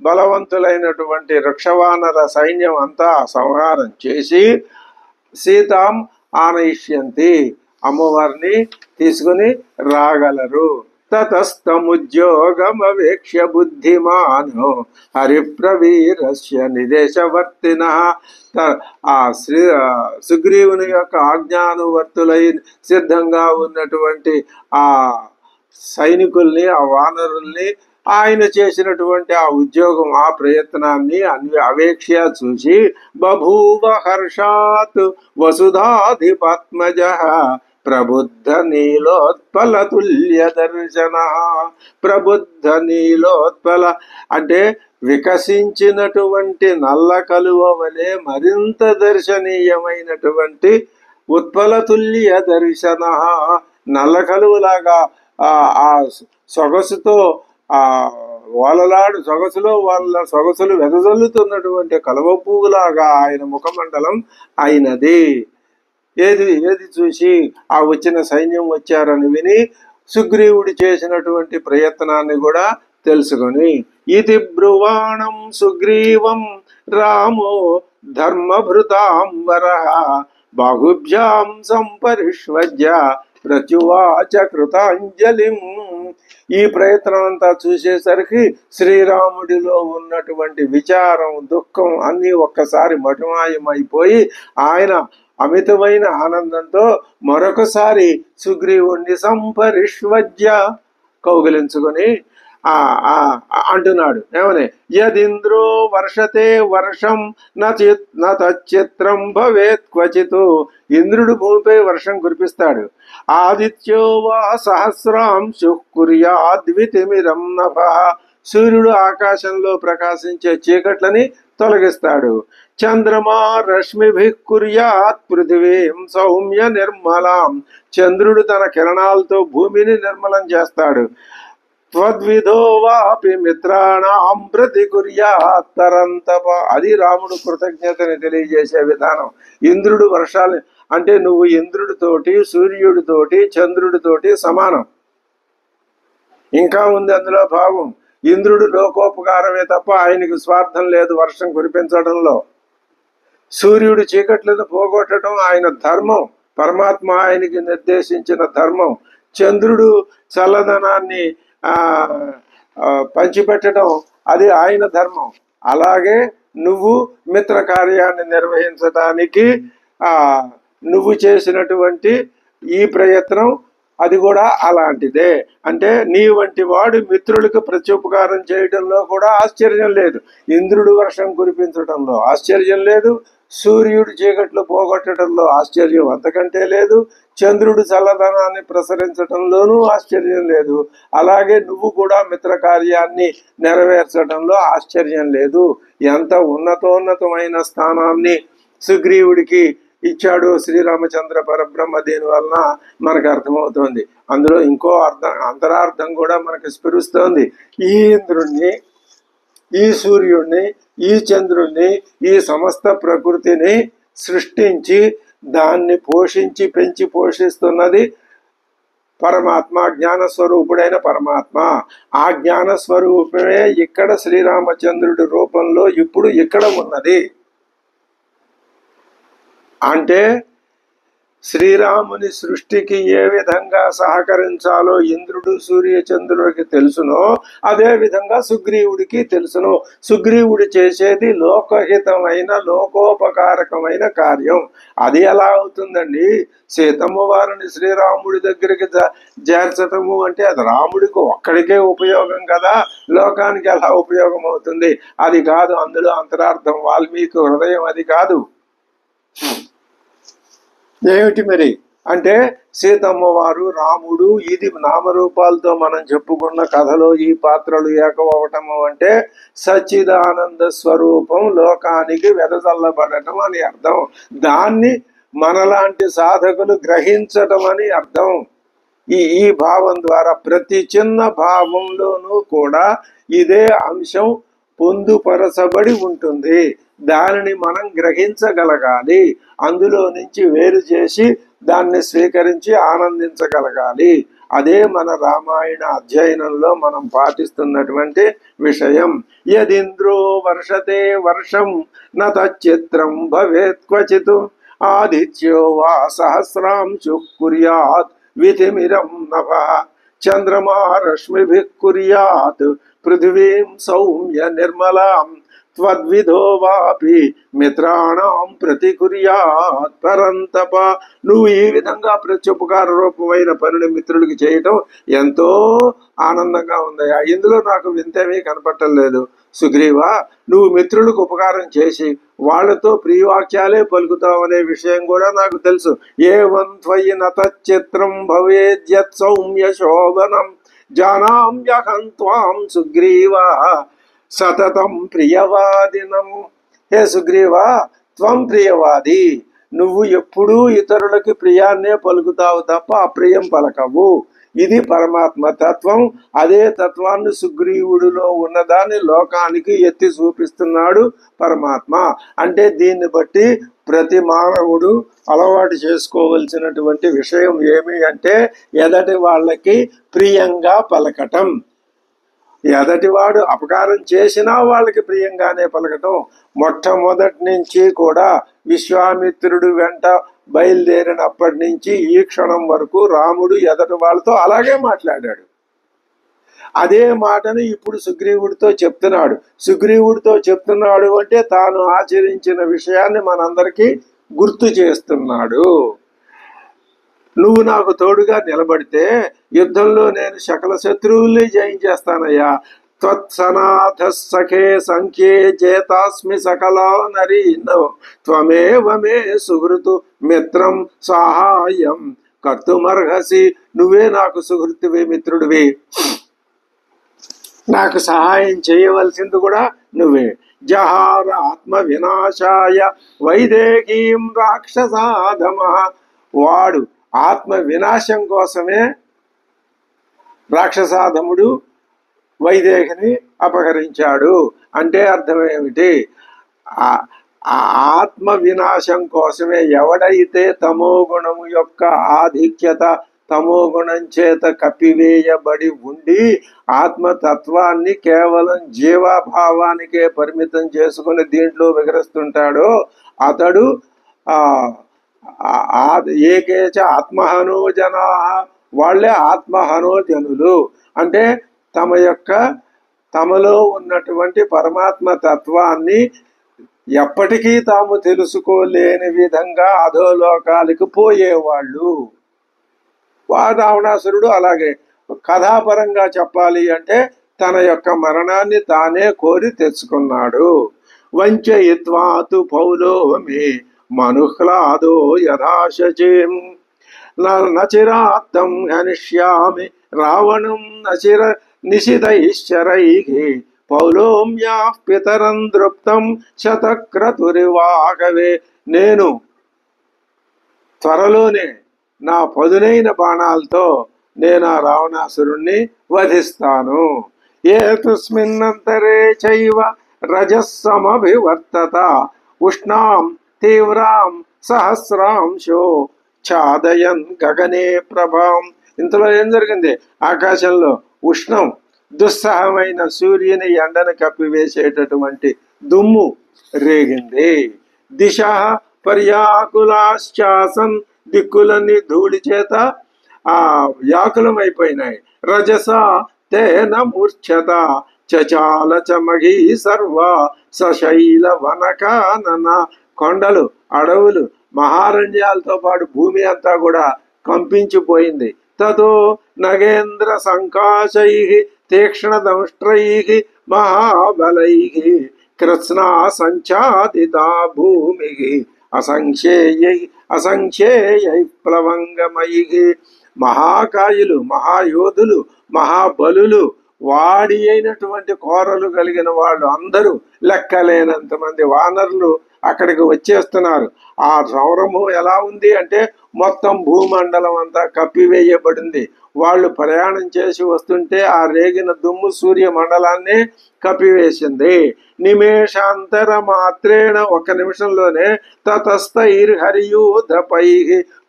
బలవంతులైనటువంటి వృక్షవానర సైన్యం అంతా సంహారం చేసి సీతాం ఆనయిష్యంతి, అమ్మవారిని తీసుకుని రాగలరు. తతస్తముద్యోగమవేక్ష్య బుద్ధిమానో హరిప్రవీరస్య నిదేశవర్తినః. ఆ సుగ్రీవుని యొక్క ఆజ్ఞానువర్తులై సిద్ధంగా ఉన్నటువంటి ఆ సైనికుల్ని, ఆ వానరుల్ని ఆయన చేసినటువంటి ఆ ఉద్యోగం, ఆ ప్రయత్నాన్ని అవేక్ష చూసి బభూవ హర్షాత్ వసుధాధిపత్మజః ప్రబుద్ధ నీలోత్పలతుల్య దర్శన. ప్రబుద్ధ నీలోత్పల అంటే వికసించినటువంటి నల్ల కలువ వలె మరింత దర్శనీయమైనటువంటి ఉత్పలతుల్య దర్శన. నల్ల కలువలాగా ఆ సొగసుతో ఆ వాళ్ళలాడు సొగసులో వాళ్ళ సొగసులు వెదజల్లుతున్నటువంటి కలువ పువ్వులాగా ఆయన ముఖమండలం అయినది. ఏది చూసి ఆ వచ్చిన సైన్యం వచ్చారని విని సుగ్రీవుడు చేసినటువంటి ప్రయత్నాన్ని కూడా తెలుసుకొని ఇది బ్రువాణం సుగ్రీవం రామో ధర్మభృతాంబరః బాహుభ్యాం సంపరిష్వజ్య ప్రత్యువాచ కృతాంజలిం. ఈ ప్రయత్నం అంతా చూసేసరికి శ్రీరాముడిలో ఉన్నటువంటి విచారం, దుఃఖం అన్నీ ఒక్కసారి మటుమాయమైపోయి ఆయన అమితమైన ఆనందంతో మరొకసారి సుగ్రీవుణ్ణి సంపరిష్వజ్య కౌగిలించుకొని అంటున్నాడు. ఏమని? యదింద్రో వర్షతే వర్షం నచిత్రం భవేత్ క్వచిత్. ఇంద్రుడు భూమిపై వర్షం కురిపిస్తాడు. ఆదిత్యో వా సహస్రాంశు కుర్యాద్వితిమిరం నభః. సూర్యుడు ఆకాశంలో ప్రకాశించే చీకట్లని తొలగిస్తాడు. చంద్రమా రశ్మిభిః కుర్యాత్ పృథివీం సౌమ్య నిర్మలాం. చంద్రుడు తన కిరణాలతో భూమిని నిర్మలం చేస్తాడు. త్వద్విధో వాపి మిత్రాణాం ప్రతి కుర్యాత్ తరంతప. అది రాముడు కృతజ్ఞతని తెలియజేసే విధానం. ఇంద్రుడు వర్షాలు అంటే నువ్వు ఇంద్రుడితోటి, సూర్యుడితోటి, చంద్రుడితోటి సమానం. ఇంకా ఉంది అందులో భావం. ఇంద్రుడు లోకోపకారమే తప్ప ఆయనకు స్వార్థం లేదు వర్షం కురిపించడంలో. సూర్యుడు చీకట్లను పోగొట్టడం ఆయన ధర్మం, పరమాత్మ ఆయనకి నిర్దేశించిన ధర్మం. చంద్రుడు చల్లదనాన్ని పంచిపెట్టడం అది ఆయన ధర్మం. అలాగే నువ్వు మిత్ర కార్యాన్ని నిర్వహించడానికి నువ్వు చేసినటువంటి ఈ ప్రయత్నం అది కూడా అలాంటిదే. అంటే నీ వంటి వాడు మిత్రులకు ప్రత్యుపకారం చేయడంలో కూడా ఆశ్చర్యం లేదు. ఇంద్రుడు వర్షం కురిపించడంలో ఆశ్చర్యం లేదు. సూర్యుడు చీకట్లు పోగొట్టడంలో ఆశ్చర్యం అంతకంటే లేదు. చంద్రుడు చల్లదనాన్ని ప్రసరించడంలోనూ ఆశ్చర్యం లేదు. అలాగే నువ్వు కూడా మిత్ర కార్యాన్ని నెరవేర్చడంలో ఆశ్చర్యం లేదు. ఎంత ఉన్నతోన్నతమైన స్థానాన్ని సుగ్రీవుడికి ఇచ్చాడు శ్రీరామచంద్ర పరబ్రహ్మ. దీని వలన మనకు అర్థమవుతోంది. అందులో ఇంకో అంతరార్థం కూడా మనకు స్ఫురిస్తోంది. ఈ ఇంద్రుణ్ణి, ఈ సూర్యుడిని, ఈ చంద్రుణ్ణి, ఈ సమస్త ప్రకృతిని సృష్టించి దాన్ని పోషించి పెంచి పోషిస్తున్నది పరమాత్మ, జ్ఞానస్వరూపుడైన పరమాత్మ. ఆ జ్ఞానస్వరూపమే ఇక్కడ శ్రీరామచంద్రుడి రూపంలో ఇప్పుడు ఇక్కడ ఉన్నది. అంటే శ్రీరాముని సృష్టికి ఏ విధంగా సహకరించాలో ఇంద్రుడు సూర్యచంద్రుడికి తెలుసునో అదే విధంగా సుగ్రీవుడికి తెలుసును. సుగ్రీవుడు చేసేది లోకహితమైన లోకోపకారకమైన కార్యం. అది ఎలా అవుతుందండి? సీతమ్మ వారిని శ్రీరాముడి దగ్గరికి చేర్చటము అంటే అది రాముడికి ఒక్కడికే ఉపయోగం కదా, లోకానికి ఎలా ఉపయోగం అవుతుంది? అది కాదు అందులో అంతరార్థం. వాల్మీకి హృదయం అది కాదు. ఏమిటి మరి? అంటే సీతమ్మ వారు, రాముడు, ఇది నామరూపాలతో మనం చెప్పుకున్న కథలో ఈ పాత్రలు ఏకమవటము అంటే సచ్చిదానంద స్వరూపం లోకానికి వెదజల్లబడటం అని అర్థం. దాన్ని మనలాంటి సాధకులు గ్రహించటం అని అర్థం. ఈ భావం ద్వారా ప్రతి చిన్న భావంలోనూ కూడా ఇదే అంశం పొందుపరచబడి ఉంటుంది. దానిని మనం గ్రహించగలగాలి, అందులో నుంచి వేరు చేసి దాన్ని స్వీకరించి ఆనందించగలగాలి. అదే మన రామాయణ అధ్యయనంలో మనం పాటిస్తున్నటువంటి విషయం. యదింద్రో వర్షతే వర్షం న తచ్చిత్రం భవేత్ క్వచిత్ ఆదిత్యో వా సహస్రాంశు కుర్యాత్ విధిమిరం నభ చంద్రమా రశ్మిభిః కుర్యాత్ పృథివీం సౌమ్య నిర్మలాం త్వద్విధో వాపి మిత్రాణం ప్రతికుర్యాత్ పరంతప. నువ్వు ఈ విధంగా ప్రత్యుపకార రూపమైన పనిని మిత్రులకి చేయటం ఎంతో ఆనందంగా ఉందయ్యా. ఇందులో నాకు వింతేమీ కనపట్టలేదు. సుగ్రీవా, నువ్వు మిత్రులకు ఉపకారం చేసి వాళ్లతో ప్రియవాక్యాలే పలుకుతావనే విషయం కూడా నాకు తెలుసు. ఏవం త్వయి నతచిత్రం భవేద్యత్ సౌమ్య శోభనం జానామ్యహం త్వాం సుగ్రీవా సతతం ప్రియవాదినం. హే సుగ్రీవా, త్వం ప్రియవాది, నువ్వు ఎప్పుడూ ఇతరులకి ప్రియాన్నే పలుకుతావు తప్ప అప్రియం పలకవు. ఇది పరమాత్మ తత్వం. అదే తత్వాన్ని సుగ్రీవుడిలో ఉన్నదాన్ని లోకానికి ఎత్తి చూపిస్తున్నాడు పరమాత్మ. అంటే దీన్ని బట్టి ప్రతి మానవుడు అలవాటు చేసుకోవలసినటువంటి విషయం ఏమి అంటే ఎదటి వాళ్ళకి ప్రియంగా పలకటం. ఎదటివాడు అపకారం చేసినా వాళ్ళకి ప్రియంగానే పలకటం. మొట్టమొదటి నుంచి కూడా విశ్వామిత్రుడు వెంట బయలుదేరినప్పటి నుంచి ఈ క్షణం వరకు రాముడు ఎదటి వాళ్ళతో అలాగే మాట్లాడాడు. అదే మాటను ఇప్పుడు సుగ్రీవుడితో చెప్తున్నాడు. సుగ్రీవుడితో చెప్తున్నాడు అంటే తాను ఆచరించిన విషయాన్ని మనందరికీ గుర్తు చేస్తున్నాడు. నువ్వు నాకు తోడుగా నిలబడితే యుద్ధంలో నేను సకల శత్రువుల్ని జయించేస్తానయ్యా. త్వత్సనాథ సఖే సంఖ్యే చేతాస్మి సకలా నరీనో త్వమేవ మే సుహృతు మిత్రం సహాయం కర్తుమర్హసి. నువ్వే నాకు సుహృతువి, మిత్రుడివి, నాకు సహాయం చేయవలసింది కూడా నువ్వే. జహార ఆత్మ వినాశాయ వైదేహీం రాక్షసాధమ. వాడు ఆత్మ వినాశం కోసమే రాక్షసాధముడు వైదేహిని అపహరించాడు. అంటే అర్థం ఏమిటి? ఆత్మ వినాశం కోసమే ఎవడైతే తమో గుణము యొక్క ఆధిక్యత తమో గుణం చేత కప్పివేయబడి ఉండి ఆత్మతత్వాన్ని కేవలం జీవాభావానికే పరిమితం చేసుకుని దీంట్లో విగరిస్తుంటాడో అతడు ఏకేచ ఆత్మహనోజనా, వాళ్ళే ఆత్మహనోజనులు. అంటే తమలో ఉన్నటువంటి పరమాత్మ తత్వాన్ని ఎప్పటికీ తాము తెలుసుకోలేని విధంగా అధోలోకాలకు పోయేవాళ్ళు. రావణాసురుడు అలాగే. కథాపరంగా చెప్పాలి అంటే తన యొక్క మరణాన్ని తానే కోరి తెచ్చుకున్నాడు. వంచయిత్వాతు పౌలోమి మనుహ్లాదో యథాశచిం నచిరాత్తం హనిష్యామి రావణం నచిర నిశితైశ్చరైః పౌలోమ్యా పితరం దృప్తం శతక్రతురివాహవే. నేను త్వరలోనే నా పదునైన బాణాలతో నేను ఆ రావణాసురుణ్ణి వధిస్తాను. ఏతస్మిన్నంతరే చైవ రజస్సమభివర్తత ఉష్ణాం తీవ్రాం సహస్రాంశో ఛాదయన్ గగనే ప్రభాం. ఇంతలో ఏం జరిగింది? ఆకాశంలో ఉష్ణం, దుస్సహమైన సూర్యుని ఎండను కప్పివేసేటటువంటి దుమ్ము రేగింది. దిశ పర్యాకులాశ్చాసన్, దిక్కులన్నీ ధూళి చేత వ్యాకులమైపోయినాయి. రజస తేన మూర్ఛత చచాల చమహి సర్వ సశైల వనకానన. కొండలు, అడవులు, మహారణ్యాలతో పాటు భూమి అంతా కూడా కంపించిపోయింది. తతో నగేంద్ర సంకాశైః తీక్ష్ణ దంష్ట్రైః మహాబలైః కృత్స్నా సంచాదితా భూమిః అసంఖ్యేయై అసంఖ్యేయై ప్లవంగమై. మహాకాయులు, మహాయోధులు, మహాబలులు, వాడి అయినటువంటి కోరలు కలిగిన వాళ్ళు అందరూ, లెక్కలేనంత మంది వానరులు అక్కడికి వచ్చేస్తున్నారు. ఆ సౌరము ఎలా ఉంది అంటే మొత్తం భూమండలం అంతా కప్పివేయబడింది. వాళ్ళు ప్రయాణం చేసి వస్తుంటే ఆ రేగిన దుమ్ము సూర్య మండలాన్ని కప్పివేసింది. నిమేషాంతర మాత్రేణ, ఒక నిమిషంలోనే, తతస్థైర్హరియూధపై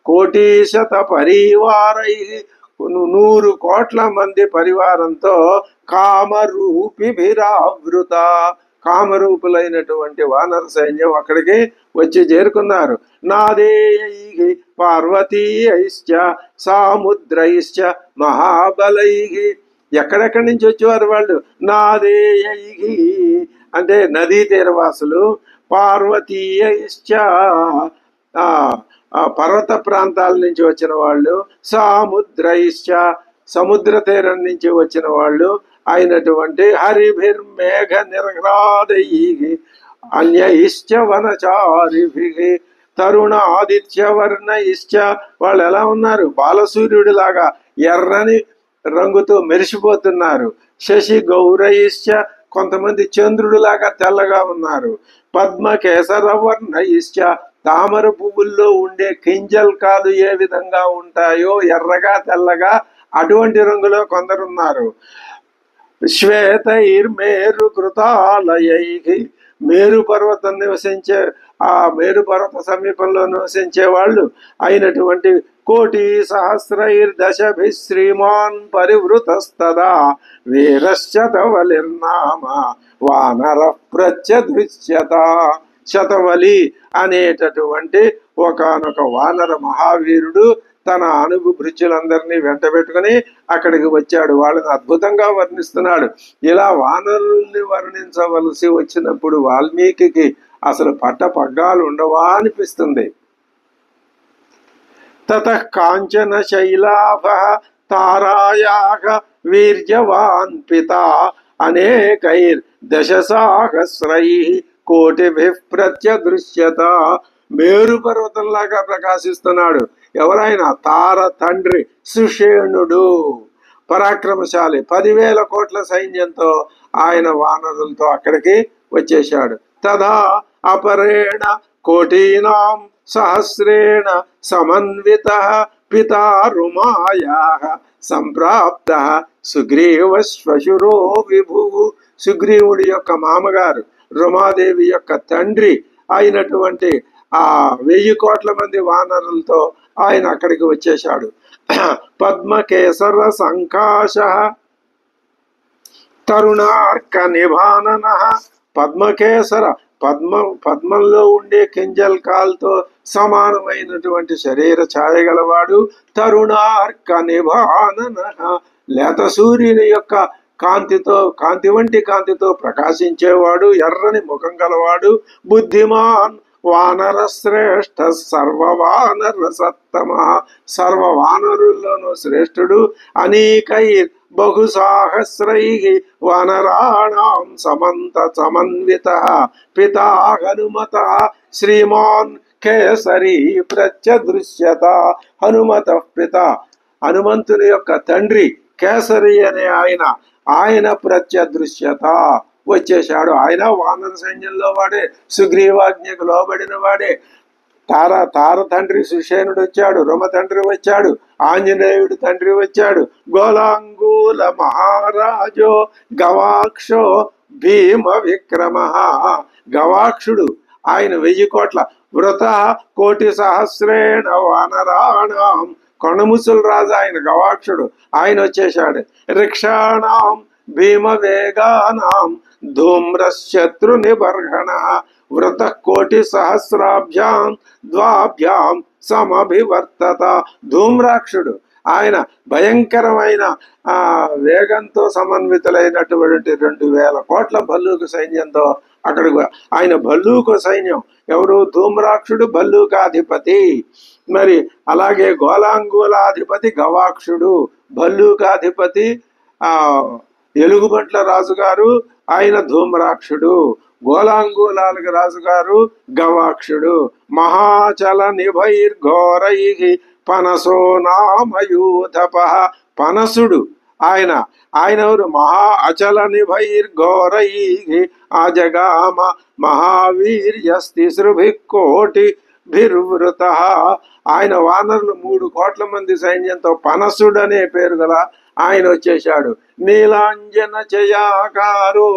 కోటీశత పరివారై, 100 కోట్ల మంది పరివారంతో కామరూపిభిరావృత, కామరూపులైనటువంటి వానర సైన్యం అక్కడికి వచ్చి చేరుకున్నారు. నాదేయై పార్వతీయైశ్చ సాముద్రైశ్చ మహాబలై. ఎక్కడెక్కడి నుంచి వచ్చేవారు వాళ్ళు? నాదేయై అంటే నదీ తీరవాసులు, పార్వతీయైశ్చ పర్వత ప్రాంతాల నుంచి వచ్చిన వాళ్ళు, సాముద్రైశ్చ సముద్ర తీరం నుంచి వచ్చిన వాళ్ళు అయినటువంటి హరిభిర్మేఘ నిర్హ్రాదై అన్యైశ్చ వనచారిభి తరుణ ఆదిత్యవర్ణైశ్చ. వాళ్ళు ఎలా ఉన్నారు? బాలసూర్యుడి లాగా ఎర్రని రంగుతో మెరిసిపోతున్నారు. శశి గౌరైశ్చ, కొంతమంది చంద్రుడు లాగా తెల్లగా ఉన్నారు. పద్మ కేసరవర్ణైశ్చ, తామర పువ్వుల్లో ఉండే కింజల్కాలు ఏ విధంగా ఉంటాయో ఎర్రగా తెల్లగా అటువంటి రంగులో కొందరున్నారు. శ్వేతైర్మేరు కృతాలయై, మేరు పర్వతం నివసించే, ఆ మేరు పర్వత సమీపంలో నివసించే వాళ్ళు అయినటువంటి కోటి సహస్రైర్దశభి శ్రీమాన్ పరివృతస్తదా వీరశ్చతవలిర్నామ వానర ప్రత్యదృశ్యత. శతవలి అనేటటువంటి ఒకానొక వానర మహావీరుడు తన అనుగు భృత్యులందరినీ వెంట పెట్టుకుని అక్కడికి వచ్చాడు. వాళ్ళని అద్భుతంగా వర్ణిస్తున్నాడు. ఇలా వానరుల్ని వర్ణించవలసి వచ్చినప్పుడు వాల్మీకి అసలు పట్టపగ్గాలు ఉండవా అనిపిస్తుంది. తతః కాంచన శైలాభ తారాయాః వీర్యవాన్ పితా అనేకైర్ దశసాహస్రైః కోటిభిః ప్రత్యదృశ్యత. మేరు పర్వతంలాగా ప్రకాశిస్తున్నాడు. ఎవరైనా? తార తండ్రి సుషేణుడు, పరాక్రమశాలి. 10,000 కోట్ల సైన్యంతో ఆయన వానరులతో అక్కడికి వచ్చేశాడు. తదా అపరేణ కోటీనాం సహస్రేణ సమన్విత పితా రుమాయాః సంప్రాప్త సుగ్రీవ శ్వశురో విభు. సుగ్రీవుడి యొక్క మామగారు, రుమాదేవి యొక్క తండ్రి అయినటువంటి ఆ 1000 కోట్ల మంది వానరులతో ఆయన అక్కడికి వచ్చేశాడు. పద్మకేసర సంకాశ తరుణార్క నిభానన. పద్మకేసర, పద్మంలో ఉండే కింజల్కాలతో సమానమైనటువంటి శరీర ఛాయ గలవాడు. తరుణార్క నిభానన, లేత సూర్యుని యొక్క కాంతి వంటి కాంతితో ప్రకాశించేవాడు. ఎర్రని ముఖం గలవాడు. బుద్ధిమాన్ వానర శ్రేష్ఠ సర్వవానర సత్తమ, సర్వవానరుల్లోనూ శ్రేష్ఠుడు. అనేకైర్ బహుసాహస్రై వానరాణాం సమంత సమన్విత పితా హనుమత శ్రీమాన్ కేసరి ప్రత్యదృశ్యత. హనుమత పిత, హనుమంతుని యొక్క తండ్రి కేసరి అనే ఆయన ప్రత్యదృశ్యత వచ్చేశాడు. ఆయన వానర సైన్యంలో వాడే, సుగ్రీవాజ్ఞకు లోబడిన వాడే. తార తండ్రి సుషేనుడు వచ్చాడు, రుమ తండ్రి వచ్చాడు, ఆంజనేయుడు తండ్రి వచ్చాడు. గోలాంగూల మహారాజో గవాక్షో భీమ విక్రమ. గవాక్షుడు ఆయన 1000 కోట్ల, వృత కోటి సహస్రేణ వానరాణం. కొండముసులు రాజు ఆయన గవాక్షుడు, ఆయన వచ్చేశాడు. రిక్షాణం భీమ వేగానాం ధూమ్రశత్రు నిబర్హణ. వృత కోటి సహస్రాభ్యాం ద్వాభ్యాం సమభివర్తత. ధూమ్రాక్షుడు ఆయన భయంకరమైన వేగంతో సమన్వితులైనటువంటి 2000 కోట్ల భల్లూక సైన్యంతో అక్కడికి ఆయన. భల్లూక సైన్యం ఎవరు? ధూమ్రాక్షుడు భల్లూకాధిపతి. మరి అలాగే గోలాంగూలాధిపతి గవాక్షుడు, భల్లూకాధిపతి ఎలుగుబంట్ల రాజుగారు ఆయన ధూమ్రాక్షుడు. గోలాంగూలాలకు రాజుగారు గవాక్షుడు. మహాచల నిభైర్ఘోరై పనసో నామయూథప. పనసుడు ఆయన. ఆయన ఎవరు? మహా అచల నిభైర్ఘోరై అజగామ మహావీర్యస్తిసృభి కోటి భిర్వృత. ఆయన వానరులు 3 కోట్ల మంది సైన్యంతో పనసుడు అనే పేరు గల ఆయన వచ్చేశాడు. నీలాంజన చయాకారో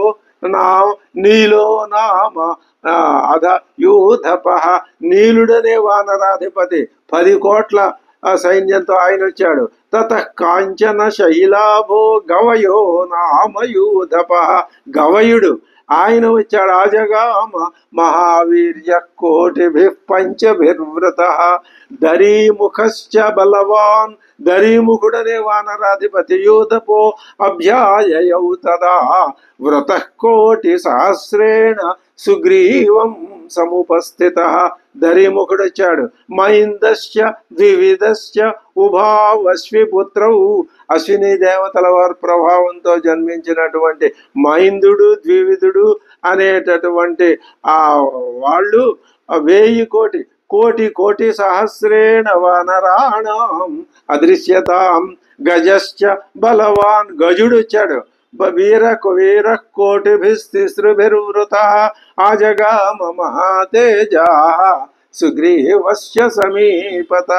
నా నీలో నామ అధ యూథప. నీలుడనే వానరాధిపతి 10 కోట్ల సైన్యంతో ఆయన వచ్చాడు. తత కాంచన శైలాభో గవయో నామయూథప. గవయుడు ఆయన వచ్చాడు. ఆజగామ మహావీర్య కోటిభి పంచభిర్వృత. దరీముఖశ్చ బలవాన్. దరీముఖుడనే వానరాధిపతి యూథపో అభ్యాయయౌ తదా వృత కోటి సహస్రేణ సుగ్రీవం సముపస్థిత. దరీముఖుడు వచ్చాడు. మైందశ్చ ద్వివిధశ్చ ఉభావశ్విపుత్రౌ. అశ్విని దేవతల వారి ప్రభావంతో జన్మించినటువంటి మైందుడు ద్వివిధుడు అనేటటువంటి వాళ్ళు 1000 కోటి కోటి కోటి సహస్రేణ వానరాణం అదృశ్యతాం. గజశ్చ బలవాన్. గజుడు వచ్చాడు. వీర వీర కోటిభిస్తిసృభిర్వృత ఆజగామ మహాతేజా సుగ్రీవస్య సమీపత.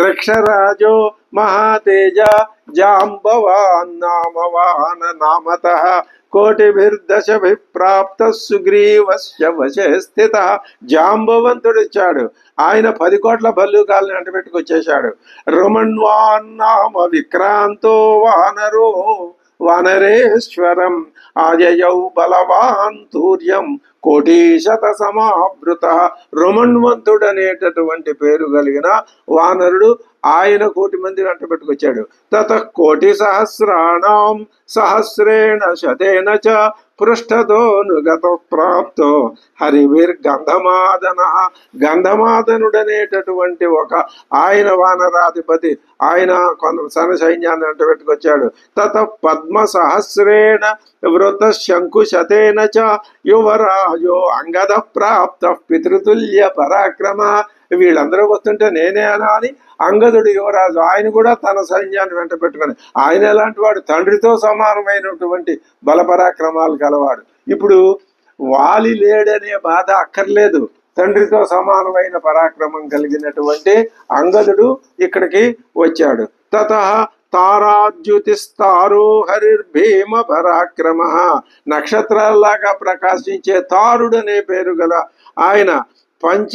రక్షరాజో మహాతేజ జాంబవాన్ నామవాన్ నామత కోటిభిర్దశభిప్రాప్త సుగ్రీవస్య వశే స్థిత. జాంబవంతుడు ఇచ్చాడు. ఆయన 10 కోట్ల భల్లూకాలను అంటపెట్టుకొచ్చేశాడు. రుమణ్వాన్ నామ విక్రాంతో వానరో వానరేశ్వరం ఆజయౌ బలవాన్ తూర్యం కోటీశత సమావృత. రుమణ్వంతుడు అనేటటువంటి పేరు కలిగిన వానరుడు ఆయన 1,000,000 మంది వెంట పెట్టుకొచ్చాడు. తత కోటి సహస్రాణం సహస్రేణ శతేన చ పృష్ఠతోనుగత ప్రాప్తో హరివిర్గంధమాదన. గంధమాదనుడనేటటువంటి ఒక ఆయన వానరాధిపతి ఆయన సన సైన్యాన్ని వెంట పెట్టుకొచ్చాడు. తత పద్మ సహస్రేణ వృత శంకు శతేన చ యువరాజో అంగద ప్రాప్త పితృతుల్య పరాక్రమ. వీళ్ళందరూ వస్తుంటే నేనే అని అంగదుడు యువరాజు ఆయన కూడా తన సైన్యాన్ని వెంట పెట్టుకుని ఆయన ఎలాంటి వాడు? తండ్రితో సమానమైనటువంటి బలపరాక్రమాలు గలవాడు. ఇప్పుడు వాలి లేడనే బాధ అక్కర్లేదు. తండ్రితో సమానమైన పరాక్రమం కలిగినటువంటి అంగదుడు ఇక్కడికి వచ్చాడు. తత తారాద్యుతిస్తారో హరిర్భీమ పరాక్రమ. నక్షత్రాల్లాగా ప్రకాశించే తారుడనే పేరు గల ఆయన. పంచ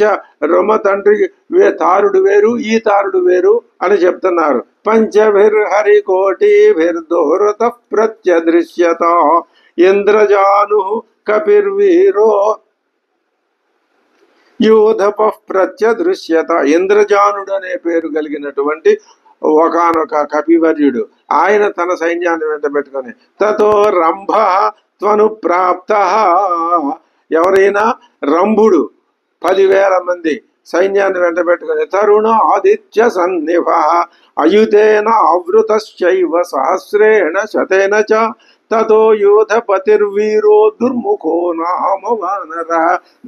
రొమ తండ్రి తారుడు వేరు, ఈ తారుడు వేరు అని చెప్తున్నారు. పంచభిర్ హరికోటిభిర్దోరత ప్రత్యదృశ్యత ఇంద్రజాను కపిర్వీరో యోధప ప్రత్యదృశ్యత. ఇంద్రజానుడు అనే పేరు కలిగినటువంటి ఒకానొక కపివర్యుడు ఆయన తన సైన్యాన్ని వెంట పెట్టుకొని తతో రంభ త్వను ప్రాప్త. ఎవరైనా రంభుడు 10,000 మంది సైన్యాన్ని వెంట పెట్టుకుని తరుణ ఆదిత్య సన్నిభ అయుతేన ఆవృతశ్చైవ సహస్రేణ శతేన చ తతో యోధపతిర్వీరో దుర్ముఖో నామ వానర.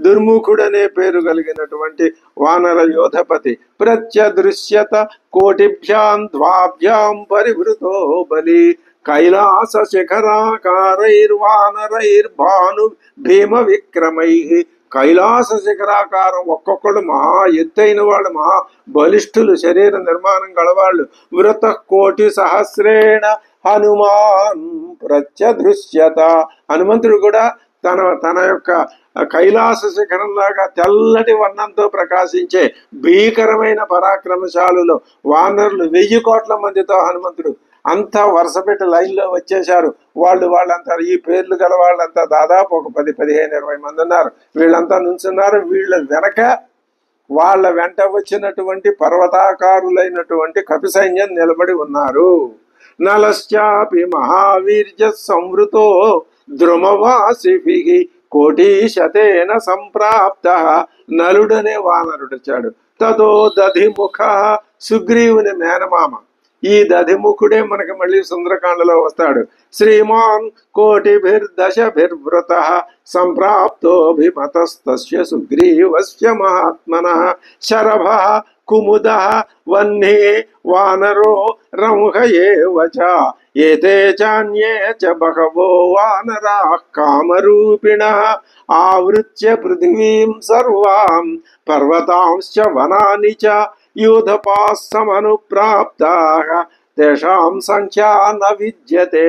దుర్ముఖుడనే పేరు కలిగినటువంటి వానర యోధపతి ప్రత్యదృశ్యత కోటిభ్యాం ద్వాభ్యాం పరివృతో బలి. కైలాస శిఖరాకారైర్వానరైర్భాను భీమ విక్రమై. కైలాస శిఖరాకారం ఒక్కొక్కడు మహా ఎత్తైన వాళ్ళు, మహా బలిష్ఠులు, శరీర నిర్మాణం గలవాళ్ళు. వృత కోటి సహస్రేణ హనుమాన్ ప్రత్యదృశ్యత. హనుమంతుడు కూడా తన యొక్క కైలాస శిఖరంలాగా తెల్లటి వర్ణంతో ప్రకాశించే భీకరమైన పరాక్రమశాలులో వానరులు 1000 కోట్ల మందితో హనుమంతుడు అంతా వరుస పెట్టి లైన్లో వచ్చేశారు. వాళ్ళంతా ఈ పేర్లు గల వాళ్ళంతా దాదాపు ఒక 10, 15, 20 మంది ఉన్నారు. వీళ్ళంతా నుంచున్నారు. వీళ్ళ వెనక వాళ్ళ వెంట వచ్చినటువంటి పర్వతాకారులైనటువంటి కపి సైన్యం నిలబడి ఉన్నారు. నలశ్చాపి మహావీర్య సంవృతో ద్రుమవాసిభి కోటీశతేన సంప్రాప్త. నలుడనే వానరుడు వచ్చాడు. తతో దధిముఖ సుగ్రీవుని మేనమామ ఈ దధిముఖుడే మనకి మళ్ళీ సుందరకాండలో వస్తాడు. శ్రీమాన్ కోటిభిర్దశభిర్వృత సంప్రాప్తోభిమతస్తస్య సుగ్రీవస్య మహాత్మనః శరభః కుముదః వహ్నే వానరో రంహ ఏవ చ ఏతే చాన్యే చ బహవో వానరాః కామరూపిణః ఆవృత్య పృథివీం సర్వాం పర్వతాంశ్చ వనాని చ యూధపాः సమనుప్రాప్తాః తేషాం సంఖ్యా న విద్యతే.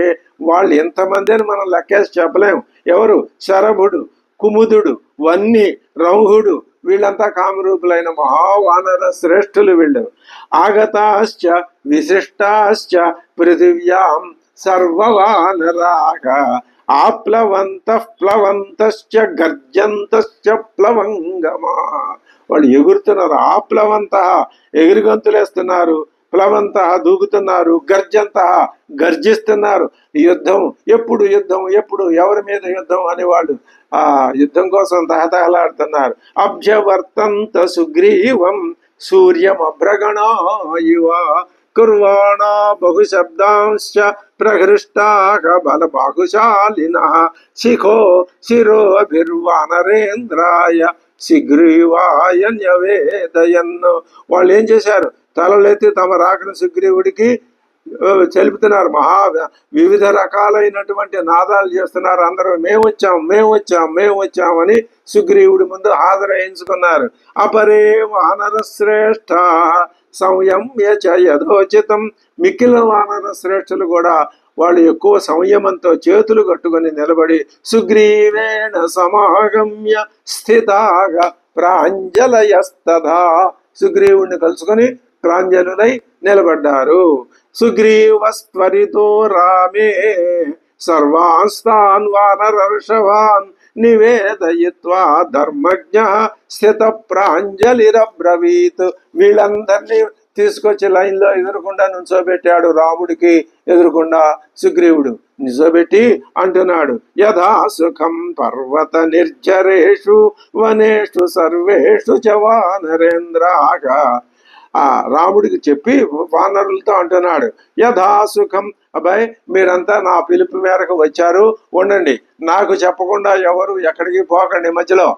వాళ్ళు ఎంతమంది అని మనం లెక్కేసి చెప్పలేము. ఎవరు? శరభుడు, కుముదుడు, వన్ని, రంహుడు, వీళ్ళంతా కామరూపులైన మహావానర శ్రేష్ఠులు వీళ్ళు. ఆగతాశ్చ విశిష్టాశ్చ పృథివ్యాం సర్వవానరాః ఆప్లవంతః ప్లవంతశ్చ గర్జంతశ్చ ప్లవంగమా. వాళ్ళు ఎగురుతున్నారు. ఆప్లవంత ఎగిరిగంతులేస్తున్నారు, ప్లవంత దూకుతున్నారు, గర్జంత గర్జిస్తున్నారు. యుద్ధం ఎప్పుడు, యుద్ధం ఎప్పుడు, ఎవరి మీద యుద్ధం అని వాళ్ళు ఆ యుద్ధం కోసం తహతహలాడుతున్నారు. అభ్యవర్తంత సుగ్రీవం సూర్యమభ్రగణా ఇవ కుర్వాణా బహుశబ్దాంశ్చ ప్రహృష్టాః బలబాహుశాలినః శిఖో శిరోభిర్వానరేంద్రాయ సుగ్రీవాయ న్యవేదయన్. వాళ్ళు ఏం చేశారు? తలలెత్తి తమ రాకను సుగ్రీవుడికి చెలుపుతున్నారు. వివిధ రకాలైనటువంటి నాదాలు చేస్తున్నారు. అందరూ మేము వచ్చాం, మేము వచ్చాం, మేము వచ్చామని సుగ్రీవుడి ముందు హాజరయించుకున్నారు. అపరే వానర శ్రేష్ఠ సంయమ్య చ యథోచితం. మిక్కిలిన వానర శ్రేష్ఠులు కూడా వాళ్ళు ఎక్కువ సంయమంతో చేతులు కట్టుకొని నిలబడి సుగ్రీవేణ సమాగమ్య స్థితాగా ప్రాంజలయస్తథా. సుగ్రీవుణ్ణి కలుసుకొని ప్రాంజలులై నిలబడ్డారు. సుగ్రీవస్త్వరితో రామే సర్వాస్తాన్ వానరర్షభాన్ నివేదయిత్వా ధర్మజ్ఞ స్థిత ప్రాంజలిరబ్రవీత్. వీళ్ళందరినీ తీసుకొచ్చి లైన్లో ఎదురుకుండా నుంచోబెట్టాడు. రాముడికి ఎదురుకుండా సుగ్రీవుడు నిజబెట్టి అంటున్నాడు, యథా సుఖం పర్వత నిర్జరేషు వనేషు సర్వేషు చ వానరేంద్రాః. ఆ రాముడికి చెప్పి వానరులతో అంటున్నాడు, యథా సుఖం, అబ్బాయి మీరంతా నా పిలుపు మేరకు వచ్చారు, ఉండండి, నాకు చెప్పకుండా ఎవరు ఎక్కడికి పోకండి మధ్యలో.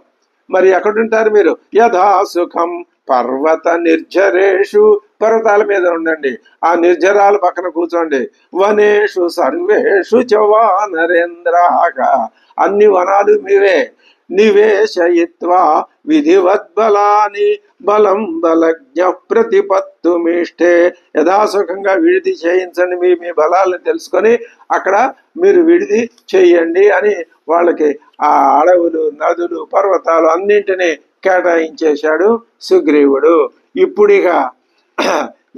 మరి ఎక్కడుంటారు మీరు? యథా సుఖం పర్వత నిర్జరేషు, పర్వతాల మీద ఉండండి, ఆ నిర్జరాల పక్కన కూర్చోండి. వనేషు సర్వేషు చ వానరేంద్రాః, అన్ని వనాలు మీవే. నివేశయిత్వా విధివద్బలాని బలం బలజ్ఞ ప్రతిపత్తుమిష్టే. యథాసుఖంగా విడిది చేయించండి, మీ మీ బలాలను తెలుసుకొని అక్కడ మీరు విడిది చేయండి అని వాళ్ళకి ఆ అడవులు, నదులు, పర్వతాలు అన్నింటినీ కేటాయించేశాడు సుగ్రీవుడు. ఇప్పుడిక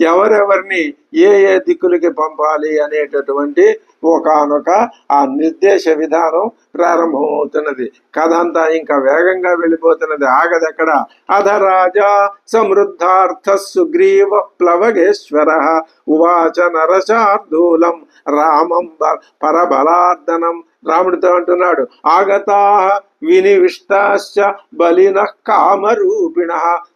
ఎవరెవరిని ఏ ఏ దిక్కులకి పంపాలి అనేటటువంటి ఒకానొక ఆ నిర్దేశ విధానం ప్రారంభమవుతున్నది. కథ అంతా ఇంకా వేగంగా వెళ్ళిపోతున్నది, ఆగదెక్కడ. అధ రాజా సమృద్ధార్థ సుగ్రీవ ప్లవగేశ్వర ఉవాచ నరశార్దూలం రామం పరబలార్దనం. రాముడితో అంటున్నాడు, ఆగతా వినివిష్టాశ్చ బలిన కామరూపిణ.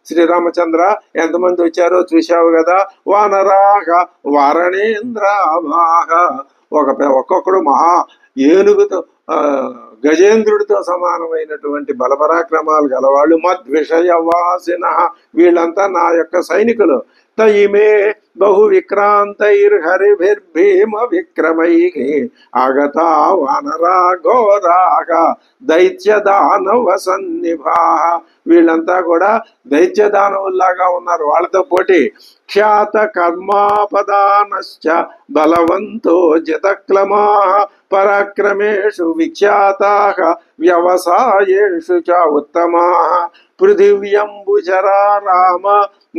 శ్రీరామచంద్ర, ఎంతమంది వచ్చారో చూశావు కదా. వానరాగ వారణేంద్రాభాగ, ఒక్కొక్కడు మహా ఏనుగుతో గజేంద్రుడితో సమానమైనటువంటి బలపరాక్రమాలు గలవాళ్ళు. మద్విషయవాసిన, వీళ్ళంతా నా యొక్క సైనికులు. తయిమే బహు విక్రాంతైర్హరిభిర్భీమ విక్రమైః ఆగతా వానరా ఘోరాః దైత్య దానవ సన్నిభాః. వీళ్ళంతా కూడా దైత్య దానవుల్లాగా ఉన్నారు, వాళ్ళతో పోటీ. ఖ్యాత కర్మాపదానశ్చ బలవంతో జితక్లమాః పరాక్రమేషు విఖ్యాతాః వ్యవసాయేషు చ ఉత్తమాః. పృథివ్యంబుచరా రామ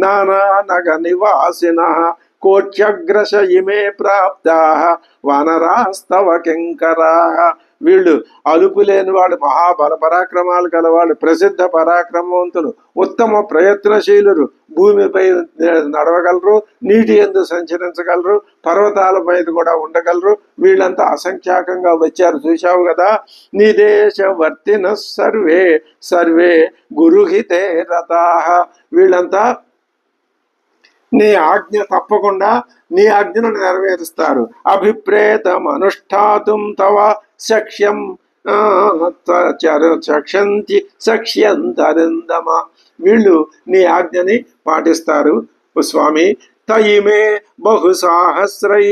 నానానగ నివాసినః కోట్యగ్రశ ఇమే ప్రాప్తాః వానరాస్తవ కింకరాః. వీళ్ళు అలుపు లేని వాళ్ళు, మహాబల పరాక్రమాలు కలవాళ్ళు, ప్రసిద్ధ పరాక్రమవంతులు, ఉత్తమ ప్రయత్నశీలురు. భూమిపై నడవగలరు, నీటి యందు సంచరించగలరు, పర్వతాల మీద కూడా ఉండగలరు. వీళ్ళంతా అసంఖ్యాకంగా వచ్చారు, చూశావు కదా. నిదేశవర్తిన సర్వే సర్వే గురుహితే రతాః. వీళ్ళంతా నీ ఆజ్ఞ తప్పకుండా నీ ఆజ్ఞను నెరవేరుస్తారు. అభిప్రేతం అనుష్ఠాతుం తవ సఖ్యం చక్షంతి సఖ్యంతరిందమ. వీళ్ళు నీ ఆజ్ఞని పాటిస్తారు స్వామి. తయిమే బహుసాహస్రై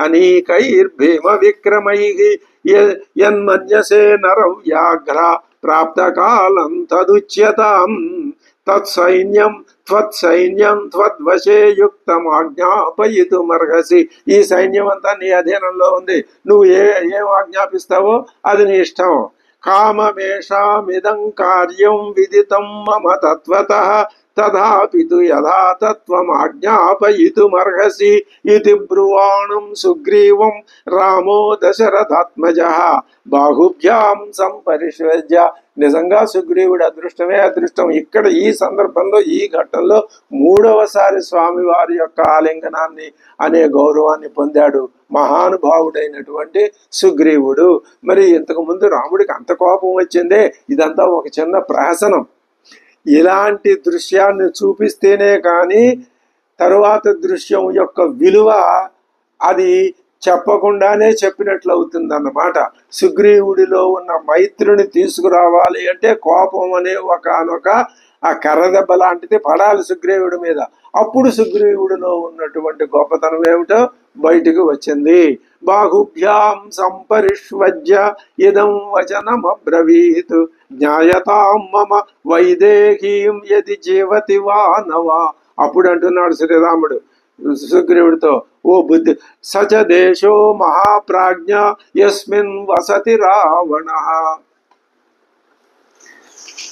అనేకైర్భీమ విక్రమై యన్మన్యసే నరౌ వ్యాఘ్ర ప్రాప్తకాలం తదుచ్యతాం. తత్సైన్యం త్వద్వశే యుక్తమాజ్ఞాపయితుమర్హసి. ఈ సైన్యం అంతా నీ అధీనంలో ఉంది. నువ్వు ఏం ఆజ్ఞాపిస్తావో అది నీ ఇష్టం. కామమేషామిదం కార్యం విదితం మమ తత్వతః తథాపి తు యథా తత్వమాజ్ఞాపయితుమర్హసి ఇతి బ్రువాణం సుగ్రీవం రామో దశరథాత్మజః బాహుభ్యాం సంపరిష్వజ్య. నిజంగా సుగ్రీవుడి అదృష్టమే అదృష్టం. ఇక్కడ ఈ సందర్భంలో ఈ ఘట్టంలో మూడవసారి స్వామి వారి యొక్క ఆలింగనాన్ని అనే గౌరవాన్ని పొందాడు మహానుభావుడైనటువంటి సుగ్రీవుడు. మరి ఇంతకు ముందు రాముడికి అంత కోపం వచ్చిందే, ఇదంతా ఒక చిన్న ప్రహసనం. ఇలాంటి దృశ్యాన్ని చూపిస్తేనే కానీ తరువాత దృశ్యం యొక్క విలువ అది చెప్పకుండానే చెప్పినట్లు అవుతుంది అన్నమాట. సుగ్రీవుడిలో ఉన్న మైత్రిని తీసుకురావాలి అంటే కోపం అనే ఒకనొక ఆ కర్రదెబ్బ లాంటిది పడాలి సుగ్రీవుడి మీద. అప్పుడు సుగ్రీవుడిలో ఉన్నటువంటి గొప్పతనం ఏమిటో బయటికి వచ్చింది. బాహుభ్యాం సంపరిష్వజ్య ఇదం వచనమబ్రవీత్ జ్ఞాయతాం మమ వైదేహీం యది జీవతి వానవ. అప్పుడు అంటున్నాడు శ్రీరాముడు సుగ్రీవుడితో, ఓ బుద్ధి సచ దేశో మహాప్రాజ్ఞ యస్మిన్ వసతి రావణ.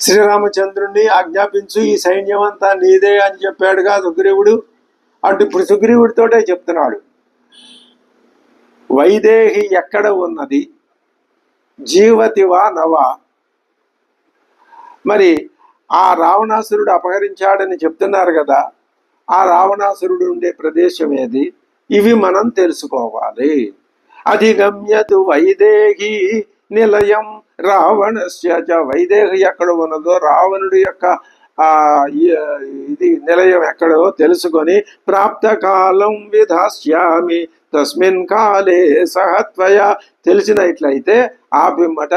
శ్రీరామచంద్రుణ్ణి ఆజ్ఞాపించు, ఈ సైన్యం అంతా నీదే అని చెప్పాడుగా సుగ్రీవుడు. అంటే ఇప్పుడు సుగ్రీవుడితోటే చెప్తున్నాడు, వైదేహి ఎక్కడ ఉన్నది, జీవతివా నవ. మరి ఆ రావణాసురుడు అపహరించాడని చెప్తున్నారు కదా, ఆ రావణాసురుడు ఉండే ప్రదేశం ఏది, ఇవి మనం తెలుసుకోవాలి. అధిగమ్యతు వైదేహి నిలయం రావణస్య. వైదేహి ఎక్కడ ఉన్నదో రావణుడి యొక్క ఇది నిలయం ఎక్కడో తెలుసుకొని ప్రాప్త కాలం విధాస్యామి తస్మిన్ కాలే సహత్వయ. తెలిసినట్లయితే ఆ పిమ్మట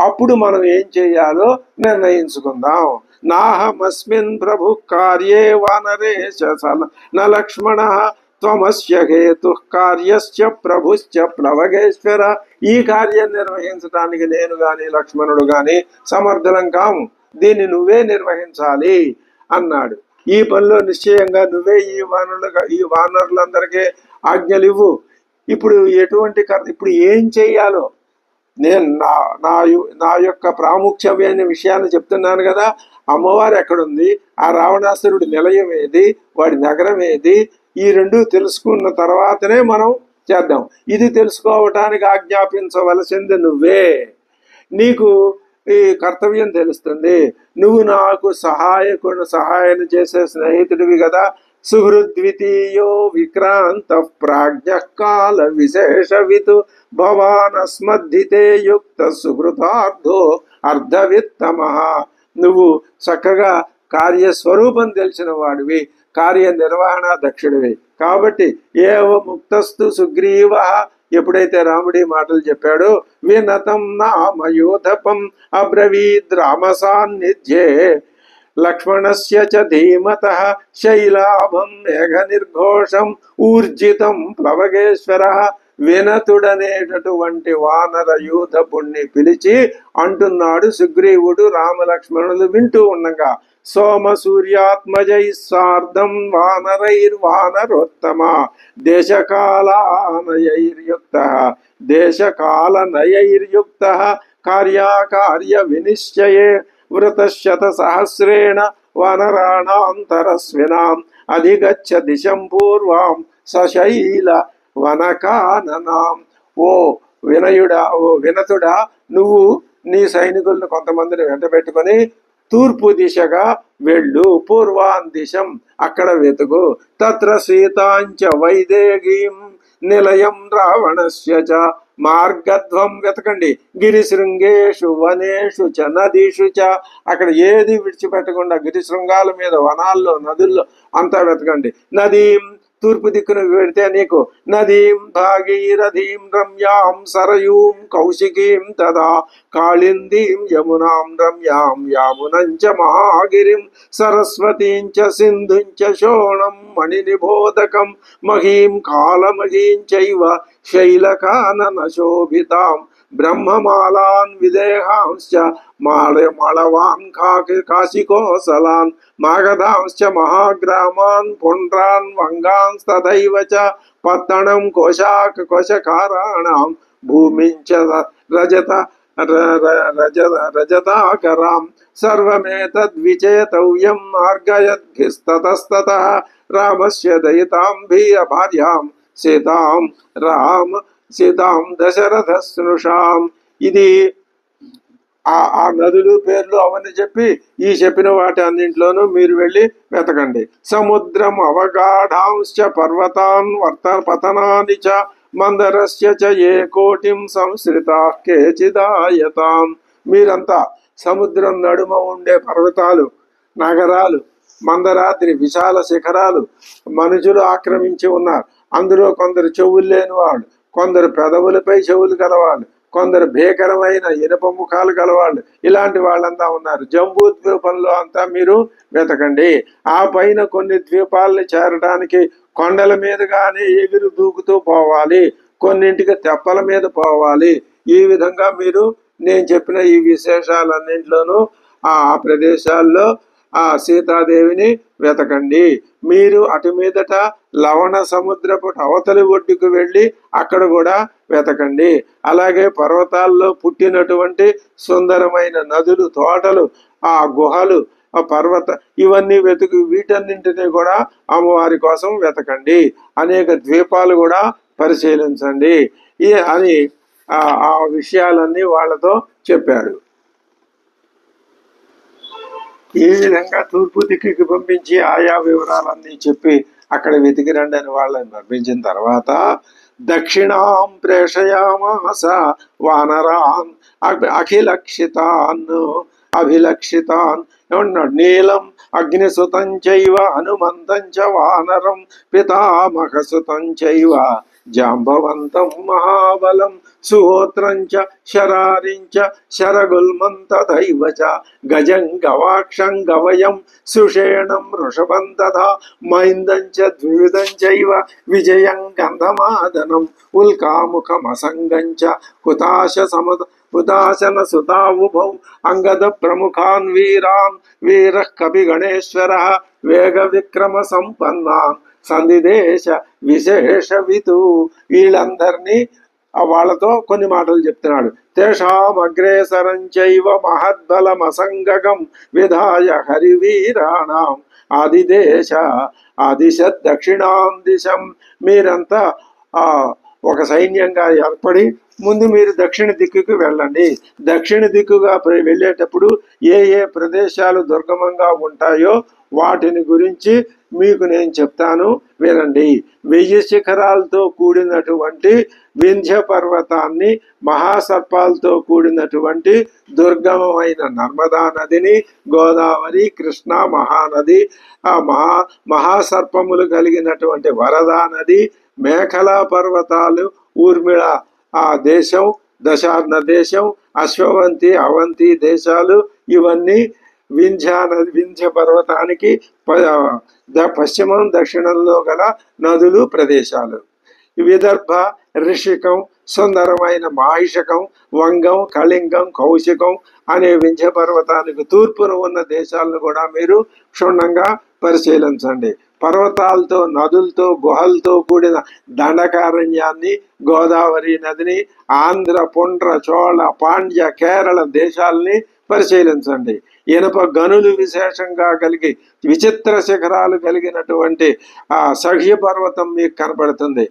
అప్పుడు మనం ఏం చేయాలో నిర్ణయించుకుందాం. నాహమస్మిన్ ప్రభు కార్యే వానరేశ న లక్ష్మణ త్వమస్య హేతు కార్యశ్చ ప్రభుశ్చ ప్లవగేశ్వర. ఈ కార్యం నిర్వహించడానికి నేను గాని లక్ష్మణుడు గాని సమర్థులం కాము, దీన్ని నువ్వే నిర్వహించాలి అన్నాడు. ఈ పనిలో నిశ్చయంగా నువ్వే ఈ వానరులందరికీ ఆజ్ఞలివ్వు. ఇప్పుడు ఇప్పుడు ఏం చెయ్యాలో నేను నా యొక్క ప్రాముఖ్యమైన విషయాన్ని చెప్తున్నాను కదా. అమ్మవారు ఎక్కడుంది, ఆ రావణాసురుడి నిలయం ఏది, వాడి నగరం ఏది, ఈ రెండు తెలుసుకున్న తర్వాతనే మనం చేద్దాం. ఇది తెలుసుకోవటానికి ఆజ్ఞాపించవలసింది నువ్వే. నీకు ఈ కర్తవ్యం తెలుస్తుంది. నువ్వు నాకు సహాయం చేసే స్నేహితుడివి కదా. సుహృద్వితీయో విక్రాంత ప్రాజ్ఞ కాల విశేషవితు భవానస్మద్ధితే యుక్త సుహృతార్థో అర్ధవిత్తమ. నువ్వు చక్కగా కార్యస్వరూపం తెలిసిన వాడివి, కార్యనిర్వహణ దక్షుడివి. కాబట్టి ఏవ ముక్తస్తు సుగ్రీవ. ఎప్పుడైతే రాముడి మాటలు చెప్పాడో వినతం నామయోధపం అబ్రవీద్ రామ సాన్నిధ్యే లక్ష్మణస్య చ ధీమతః శైలాభం మేఘ నిర్ఘోషం ఊర్జితం ప్లవగేశ్వర. వినతుడనేటటువంటి వానర యూధపుణ్ణి పిలిచి అంటున్నాడు సుగ్రీవుడు. రామలక్ష్మణులు వింటూ ఉండగా సోమ సూర్యాత్మజై సార్ధం వానరైర్వానరోత్తమ దేశకాలనయైర్యుక్త కార్యాకార్య వినిశ్చయే వృతశత సహస్రేణ వనరాణాంతరస్వినాం అధిగచ్చ దిశం పూర్వాం సశైల వనకాననాం. ఓ వినతుడా, నువ్వు నీ సైనికులను కొంతమందిని వెంట పెట్టుకొని తూర్పు దిశగా వెళ్ళు. పూర్వాన్ దిశం అక్కడ వెతుకు. తత్ర సీతాంచ వైదేహీం నిలయం రావణస్య చ. మార్గధ్వం వెతకండి. గిరిశృంగేషు వనేషు చ నదీషు చ, అక్కడ ఏది విడిచిపెట్టకుండా గిరిశృంగాల మీద, వనాల్లో, నదుల్లో అంతా వెతకండి. నదీం, తూర్పు దిక్కును పెడితే నీకు నదీం భాగీరథీం రమ్యాం సరయూం కౌశికీం తదా కాళిందీం యమునాం రమ్యాం యామునంచ మహాగిరిం సరస్వతీం చ సింధుం చ శోణం మణినిబోధకం మహీం కాలమహీం చైవ శైలకానన శోభితాం బ్రహ్మమాలాన్ విదేహాంశ్చ మాళవాన్ కాశికోసలాన్ మాగధాంశ్చ మహాగ్రామాన్ పుండ్రాన్ వంగాన్ తథైవ చ పత్తణం కోశకారాణం భూమించ రజతాకరాం సర్వమేతద్విచేతవ్యం మార్గయద్భిస్తతస్తతః రామస్య దయితాంబీయ భార్యాం సీతాం దశరథస్నుషాం. ఇది ఆ నదులు పేర్లు అవన్నీ చెప్పి ఈ చెప్పిన వాటి అన్నింటిలోనూ మీరు వెళ్ళి వెతకండి. సముద్రం అవగాఢాంశ్చ పర్వతాన్ పతనాని చ మందరస్య చ ఏ కోటిం సంశ్రితా కేచిదాయతాం. మీరంతా సముద్రం నడుమ ఉండే పర్వతాలు, నగరాలు, మందరాద్రి విశాల శిఖరాలు మనుషులు ఆక్రమించి ఉన్నారు. అందులో కొందరు చెవులు లేని వాళ్ళు, కొందరు పెదవులపై చెవులు గలవాళ్ళు, కొందరు భీకరమైన ఇనుప ముఖాలు గలవాళ్ళు, ఇలాంటి వాళ్ళంతా ఉన్నారు. జంబూ ద్వీపంలో అంతా మీరు వెతకండి. ఆ పైన కొన్ని ద్వీపాలని చేరడానికి కొండల మీదుగానే ఎగురు దూకుతూ పోవాలి, కొన్నింటికి తెప్పల మీద పోవాలి. ఈ విధంగా మీరు నేను చెప్పిన ఈ విశేషాలన్నింటిలోనూ ఆ ప్రదేశాల్లో ఆ సీతాదేవిని వెతకండి. మీరు అటు మీదట లవణ సముద్రపు అవతలి ఒడ్డుకు వెళ్ళి అక్కడ కూడా వెతకండి. అలాగే పర్వతాల్లో పుట్టినటువంటి సుందరమైన నదులు, తోటలు, ఆ గుహలు, ఆ ఇవన్నీ వీటన్నింటినీ కూడా అమ్మవారి కోసం వెతకండి. అనేక ద్వీపాలు కూడా పరిశీలించండి అని ఆ విషయాలన్నీ వాళ్ళతో చెప్పాడు. ఈ విధంగా తూర్పు దిక్కుకి పంపించి ఆయా వివరాలన్నీ చెప్పి అక్కడ వెతికి రండి అని వాళ్ళని పంపించిన తర్వాత దక్షిణాం ప్రేషయామాస వానరాన్ అభిలక్షితాన్ ఏమన్నాడు? నీలం అగ్నిసుతం చైవ హనుమంతం చ వానరం పితామహసుతం చైవ జాంబవంతం మహాబలం సుహోత్రం చ శరారిం చ శరగుల్మం తథైవ చ గజం గవాక్షం గవయం సుషేణం వృషభం తథా మైందం చ ద్వివిధం చైవ విజయం గంధమాదనం ఉల్కాముఖమసంగం చ హుతాశన సుతావుభౌ అంగద ప్రముఖాన్ వీర కవి గణేశ్వర వేగ విక్రమ సంపన్నాన్ సంధిదేశ విశేష వితు. వీళ్ళందరినీ వాళ్ళతో కొన్ని మాటలు చెప్తున్నాడు. తేషాం అగ్రేసరం చైవ మహద్బలమసంగగం విధాయ హరివీరాణం ఆదిశ దక్షిణాం దిశం. మీరంతా ఒక సైన్యంగా ఏర్పడి ముందు మీరు దక్షిణ దిక్కుకు వెళ్ళండి. దక్షిణ దిక్కుగా వెళ్ళేటప్పుడు ఏ ప్రదేశాలు దుర్గమంగా ఉంటాయో వాటిని గురించి మీకు నేను చెప్తాను, వినండి. 1000 శిఖరాలతో కూడినటువంటి వింధ్య పర్వతాన్ని, మహాసర్పాలతో కూడినటువంటి దుర్గమమైన నర్మదా నదిని, గోదావరి, కృష్ణ మహానది, ఆ మహాసర్పములు కలిగినటువంటి వరదా నది, మేఖలా పర్వతాలు, ఊర్మిళ ఆ దేశం, దశార్ణ దేశం, అశ్వవంతి, అవంతి దేశాలు, ఇవన్నీ వింధ్య పర్వతానికి పశ్చిమం దక్షిణంలో గల నదులు, ప్రదేశాలు. విదర్భ, ఋషికం, సుందరమైన మాహిషకం, వంగం, కళింగం, కౌశికం అనే వింధ్య పర్వతానికి తూర్పున ఉన్న దేశాలను కూడా మీరు క్షుణ్ణంగా పరిశీలించండి. పర్వతాలతో, నదులతో, గుహలతో కూడిన దండకారణ్యాన్ని, గోదావరి నదిని, ఆంధ్ర, పుండ్ర, చోళ, పాండ్య, కేరళ దేశాలని పరిశీలించండి. ఇనప గనులు విశేషంగా కలిగి విచిత్ర శిఖరాలు కలిగినటువంటి ఆ సహ్య పర్వతం మీకు కనపడుతుంది.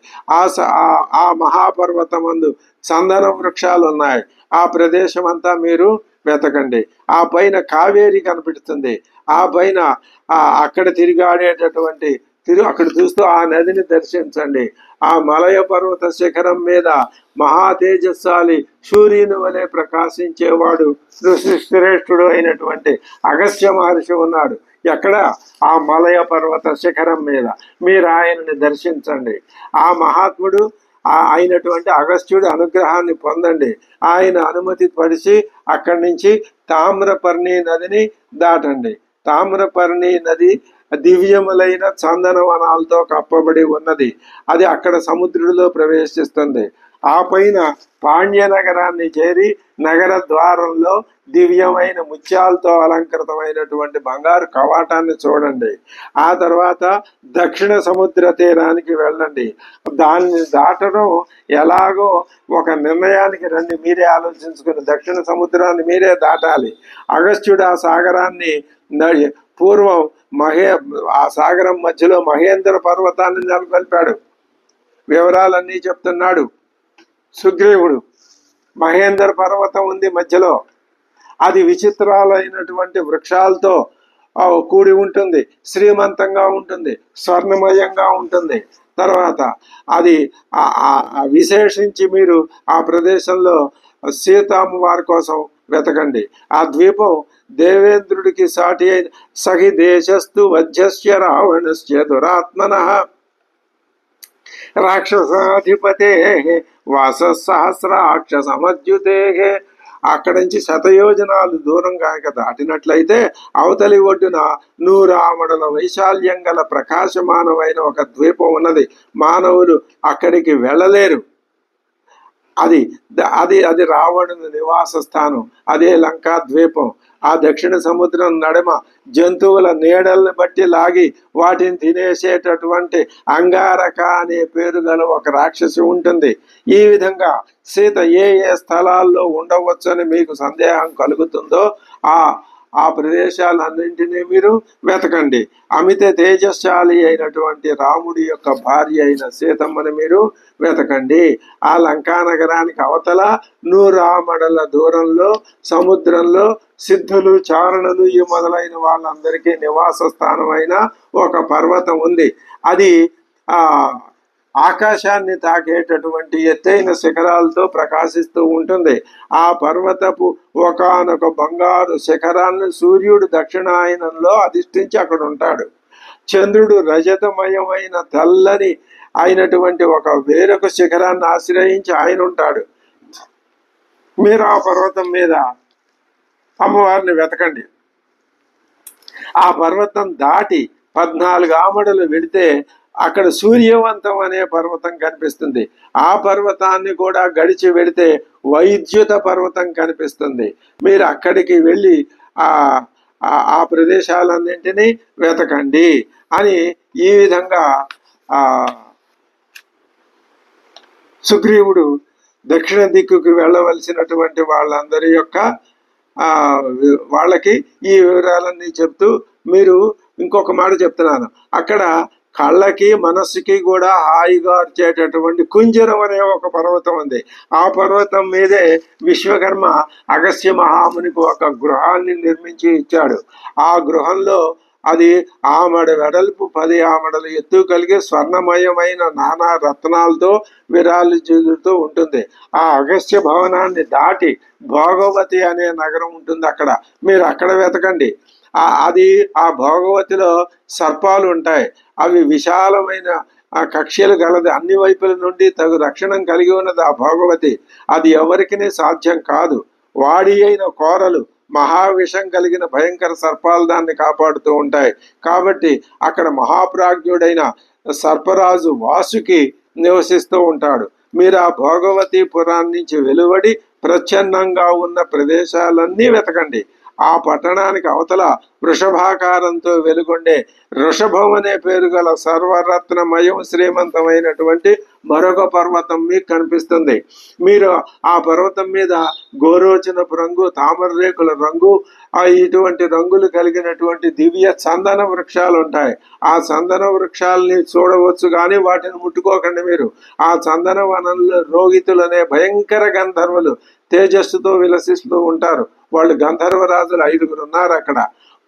ఆ మహాపర్వతమందు చందన వృక్షాలు ఉన్నాయి. ఆ ప్రదేశం అంతా మీరు వెతకండి. ఆ పైన కావేరి కనిపిస్తుంది. ఆ పైన అక్కడ తిరిగాడేటటువంటి అక్కడ చూస్తూ ఆ నదిని దర్శించండి. ఆ మలయ పర్వత శిఖరం మీద మహా తేజస్సాలి సూర్యుని వలె ప్రకాశించేవాడు శ్రేష్ఠుడు అయినటువంటి అగస్త్య మహర్షి ఉన్నాడు. ఎక్కడ? ఆ మలయ పర్వత శిఖరం మీద. మీరు ఆయనని దర్శించండి. ఆ మహాత్ముడు అయినటువంటి అగస్త్యుడి అనుగ్రహాన్ని పొందండి. ఆయన అనుమతి పరిచి అక్కడి నుంచి తామ్రపర్ణి నదిని దాటండి. తామ్రపర్ణి నది దివ్యములైన చందనవనాలతో కప్పబడి ఉన్నది. అది అక్కడ సముద్రుడిలో ప్రవేశిస్తుంది. ఆ పైన పాండ్య నగరాన్ని చేరి నగర ద్వారంలో దివ్యమైన ముత్యాలతో అలంకృతమైనటువంటి బంగారు కవాటాన్ని చూడండి. ఆ తర్వాత దక్షిణ సముద్ర తీరానికి వెళ్ళండి. దాన్ని దాటడం ఎలాగో ఒక నిర్ణయానికి రండి. మీరే ఆలోచించుకుని దక్షిణ సముద్రాన్ని మీరే దాటాలి. అగస్త్యుడు ఆ సాగరాన్ని పూర్వం ఆ సాగరం మధ్యలో మహేంద్ర పర్వతాన్ని నెలకొల్పాడు. వివరాలన్నీ చెప్తున్నాడు సుగ్రీవుడు. మహేంద్ర పర్వతం ఉంది మధ్యలో. అది విచిత్రాలైనటువంటి వృక్షాలతో కూడి ఉంటుంది, శ్రీమంతంగా ఉంటుంది, స్వర్ణమయంగా ఉంటుంది. తర్వాత అది విశేషించి మీరు ఆ ప్రదేశంలో సీతమ్మవారి కోసం వెతకండి. ఆ ద్వీపం దేవేంద్రుడికి సాటి అయిన సహి దేశస్థు వధ్యస్య రావణస్య దురాత్మన రాక్షసాధిపతే వాస సహస్రాక్షసమద్యుతే. అక్కడి నుంచి శతయోజనాలు దూరం కాక దాటినట్లయితే అవతలి ఒడ్డున 100 ఆమడల వైశాల్యం గల ప్రకాశమానమైన ఒక ద్వీపం ఉన్నది. మానవులు అక్కడికి వెళ్ళలేరు. అది అది అది రావణుని నివాస స్థానం. అదే లంకా ద్వీపం. ఆ దక్షిణ సముద్రం నడుమ జంతువుల నీడల్ని బట్టి లాగి వాటిని తినేసేటటువంటి అంగారక అనే పేరు గల ఒక రాక్షసి ఉంటుంది. ఈ విధంగా సీత ఏ ఏ స్థలాల్లో ఉండవచ్చని మీకు సందేహం కలుగుతుందో ఆ ప్రదేశాలన్నింటినీ మీరు వెతకండి. అమిత తేజశాలి అయినటువంటి రాముడి యొక్క భార్య అయిన సీతమ్మని మీరు వెతకండి. ఆ లంకా నగరానికి అవతల 100 ఆమడల దూరంలో సముద్రంలో సిద్ధులు, చారణులు ఈ మొదలైన వాళ్ళందరికీ నివాస స్థానమైన ఒక పర్వతం ఉంది. అది ఆకాశాన్ని తాకేటటువంటి ఎత్తైన శిఖరాలతో ప్రకాశిస్తూ ఉంటుంది. ఆ పర్వతపు ఒకానొక బంగారు శిఖరాన్ని సూర్యుడు దక్షిణాయనంలో అధిష్ఠించి అక్కడ ఉంటాడు. చంద్రుడు రజతమయమైన తెల్లని అయినటువంటి వేరొక శిఖరాన్ని ఆశ్రయించి ఆయన ఉంటాడు. మీరు ఆ పర్వతం మీద అమ్మవారిని వెతకండి. ఆ పర్వతం దాటి 14 ఆమడలు వెళితే అక్కడ సూర్యవంతం అనే పర్వతం కనిపిస్తుంది. ఆ పర్వతాన్ని కూడా గడిచి వెళితే వైద్యుత పర్వతం కనిపిస్తుంది. మీరు అక్కడికి వెళ్ళి ఆ ప్రదేశాలన్నింటినీ వెతకండి అని ఈ విధంగా సుగ్రీవుడు దక్షిణ దిక్కుకు వెళ్ళవలసినటువంటి వాళ్ళందరి యొక్క వాళ్ళకి ఈ వివరాలన్నీ చెప్తూ, మీరు ఇంకొక మాట చెప్తున్నాను, అక్కడ కళ్ళకి మనస్సుకి కూడా హాయిగా వచ్చేటటువంటి కుంజరం అనే ఒక పర్వతం ఉంది. ఆ పర్వతం మీదే విశ్వకర్మ అగస్త్య మహామునికి ఒక గృహాన్ని నిర్మించి ఇచ్చాడు. ఆ గృహంలో అది ఆమడ వెడల్పు 10 ఆమడలు ఎత్తు కలిగి స్వర్ణమయమైన నానా రత్నాలతో విరాజిల్లుతూ ఉంటుంది. ఆ అగస్త్య భవనాన్ని దాటి భోగవతి అనే నగరం ఉంటుంది. అక్కడ మీరు అక్కడ వెతకండి. అది ఆ భోగవతిలో సర్పాలు ఉంటాయి. అవి విశాలమైన కక్ష్యలు గలది. అన్ని వైపుల నుండి తగు రక్షణం కలిగి ఉన్నది ఆ భోగవతి. అది ఎవరికి సాధ్యం కాదు. వాడి అయిన కోరలు మహావిషం కలిగిన భయంకర సర్పాలు దాన్ని కాపాడుతూ ఉంటాయి. కాబట్టి అక్కడ మహాప్రాజ్ఞుడైన సర్పరాజు వాసుకి నివసిస్తూ ఉంటాడు. మీరు ఆ భోగవతి పురాన్ని నుంచి వెలువడి ప్రచ్ఛన్నంగా ఉన్న ప్రదేశాలన్నీ వెతకండి. ఆ పట్టణానికి అవతల వృషభాకారంతో వెలుగొండే వృషభం అనే పేరు గల సర్వరత్నమయం శ్రీమంతమైనటువంటి మరొక పర్వతం మీకు కనిపిస్తుంది. మీరు ఆ పర్వతం మీద గోరోచనపు రంగు, తామర రేకుల రంగు, ఇటువంటి రంగులు కలిగినటువంటి దివ్య చందన వృక్షాలు ఉంటాయి. ఆ చందన వృక్షాలని చూడవచ్చు, కానీ వాటిని ముట్టుకోకండి. మీరు ఆ చందన వనంలో రోగితులనే భయంకర గంధర్వులు తేజస్సుతో విలసిస్తూ ఉంటారు. వాళ్ళు గంధర్వరాజులు 5గురు ఉన్నారు అక్కడ.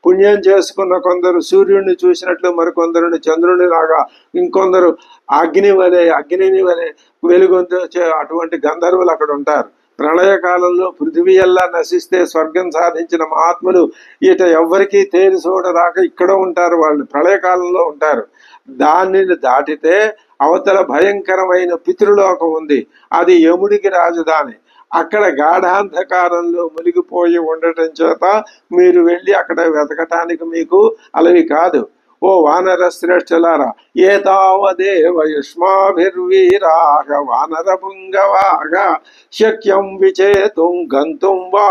పుణ్యం చేసుకున్న కొందరు సూర్యుడిని చూసినట్లు, మరికొందరుని చంద్రుని లాగా, ఇంకొందరు అగ్నిని వలె వెలుగొందే అటువంటి గంధర్వులు అక్కడ ఉంటారు. ప్రళయకాలంలో పృథివీ ఎల్లా నశిస్తే స్వర్గం సాధించిన మహాత్ములు ఇట ఎవ్వరికీ తేరి చూడరాక ఇక్కడ ఉంటారు. వాళ్ళు ప్రళయకాలంలో ఉంటారు. దానిని దాటితే అవతల భయంకరమైన పితృలోకం ఉంది. అది యముడికి రాజధాని. అక్కడ గాఢాంధకారంలో మునిగిపోయి ఉండటం చేత మీరు వెళ్ళి అక్కడ వెతకటానికి మీకు అలవి కాదు. ఓ వానర శ్రేష్ఠులారా, ఏతావదేవ యుష్మాభిర్వీరాహ వానర పుంగవాగా శక్యం విచేతుం గంతుం వా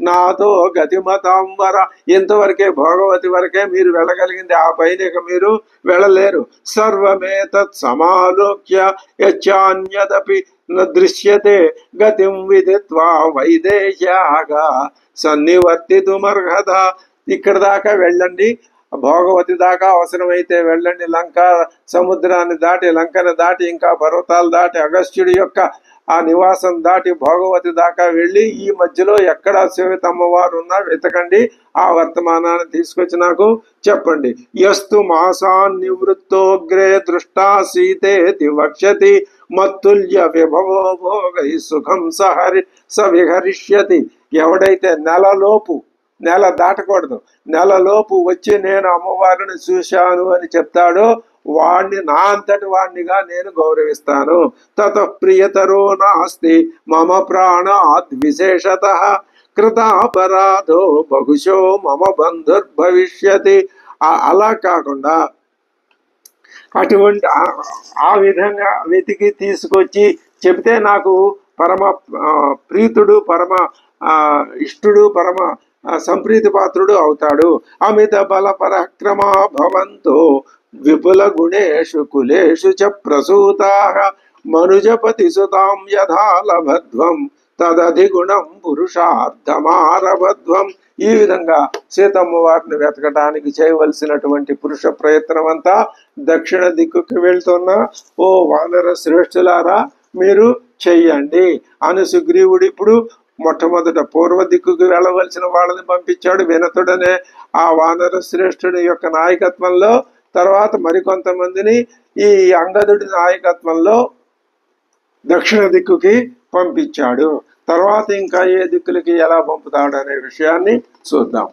నాతో గతిమతాంబర. ఇంతవరకే భోగవతి వరకే మీరు వెళ్ళగలిగింది, ఆ పైన ఇక మీరు వెళ్ళలేరు. సర్వమేతత్ సమాలోక్య యచ్చాన్యదపి దృశ్యతే గతిం విదిత్వా వైదేహ్యాగా సన్నివర్తితుమర్హత. ఇక్కడ దాకా వెళ్ళండి, భోగవతి దాకా అవసరమైతే వెళ్ళండి. లంకా సముద్రాన్ని దాటి, లంకను దాటి, ఇంకా పర్వతాలు దాటి, అగస్త్యుడి యొక్క ఆ నివాసం దాటి భోగవతి దాకా వెళ్ళి ఈ మధ్యలో ఎక్కడ శివతమ్మవారు ఉన్నా వెతకండి. ఆ వర్తమానాన్ని తీసుకొచ్చి నాకు చెప్పండి. యస్తు మాసాన్ నివృత్తోగ్రే దృష్టా సీతేతి వక్ష్యతి మత్తుల్య విభవో భోగై సుఖం సవిహరిష్యతి. ఎవడైతే నెల దాటకూడదు, నెలలోపు వచ్చి నేను అమ్మవారిని చూశాను అని చెప్తాడో వాణ్ణి నా అంతటి వాణ్ణిగా నేను గౌరవిస్తాను. తత ప్రియతరో నాస్తి మమ ప్రాణాద్ విశేషతః కృతాపరాధో బహుశో మమ బంధుర్భవిష్యతి. అలా కాకుండా అటువంటి ఆ విధంగా వెతికి తీసుకొచ్చి చెబితే నాకు పరమ ప్రీతుడు, పరమ ఇష్టుడు, పరమ సంప్రీతి పాత్రుడు అవుతాడు. అమిత బల పరాక్రమా భవంతో విపుల గుణేషు కులేషు చ ప్రసూతాః మనుజపతి సుతాం యథా లభధ్వం తదధిగుణం పురుషార్థమారభధ్వం. ఈ విధంగా సీతమ్మ వారిని వెతకడానికి చేయవలసినటువంటి పురుష ప్రయత్నం అంతా దక్షిణ దిక్కుకి వెళ్తున్న ఓ వానర శ్రేష్ఠులారా మీరు చెయ్యండి అని సుగ్రీవుడు ఇప్పుడు మొట్టమొదట పూర్వ దిక్కుకు వెళ్ళవలసిన వాళ్ళని పంపించాడు. వినతుడనే ఆ వానర శ్రేష్ఠుడి యొక్క నాయకత్వంలో, తర్వాత మరికొంతమందిని ఈ అంగదుడి నాయకత్వంలో దక్షిణ దిక్కుకి పంపించాడు. తర్వాత ఇంకా ఏ దిక్కులకి ఎలా పంపుతాడు అనే విషయాన్ని చూద్దాం.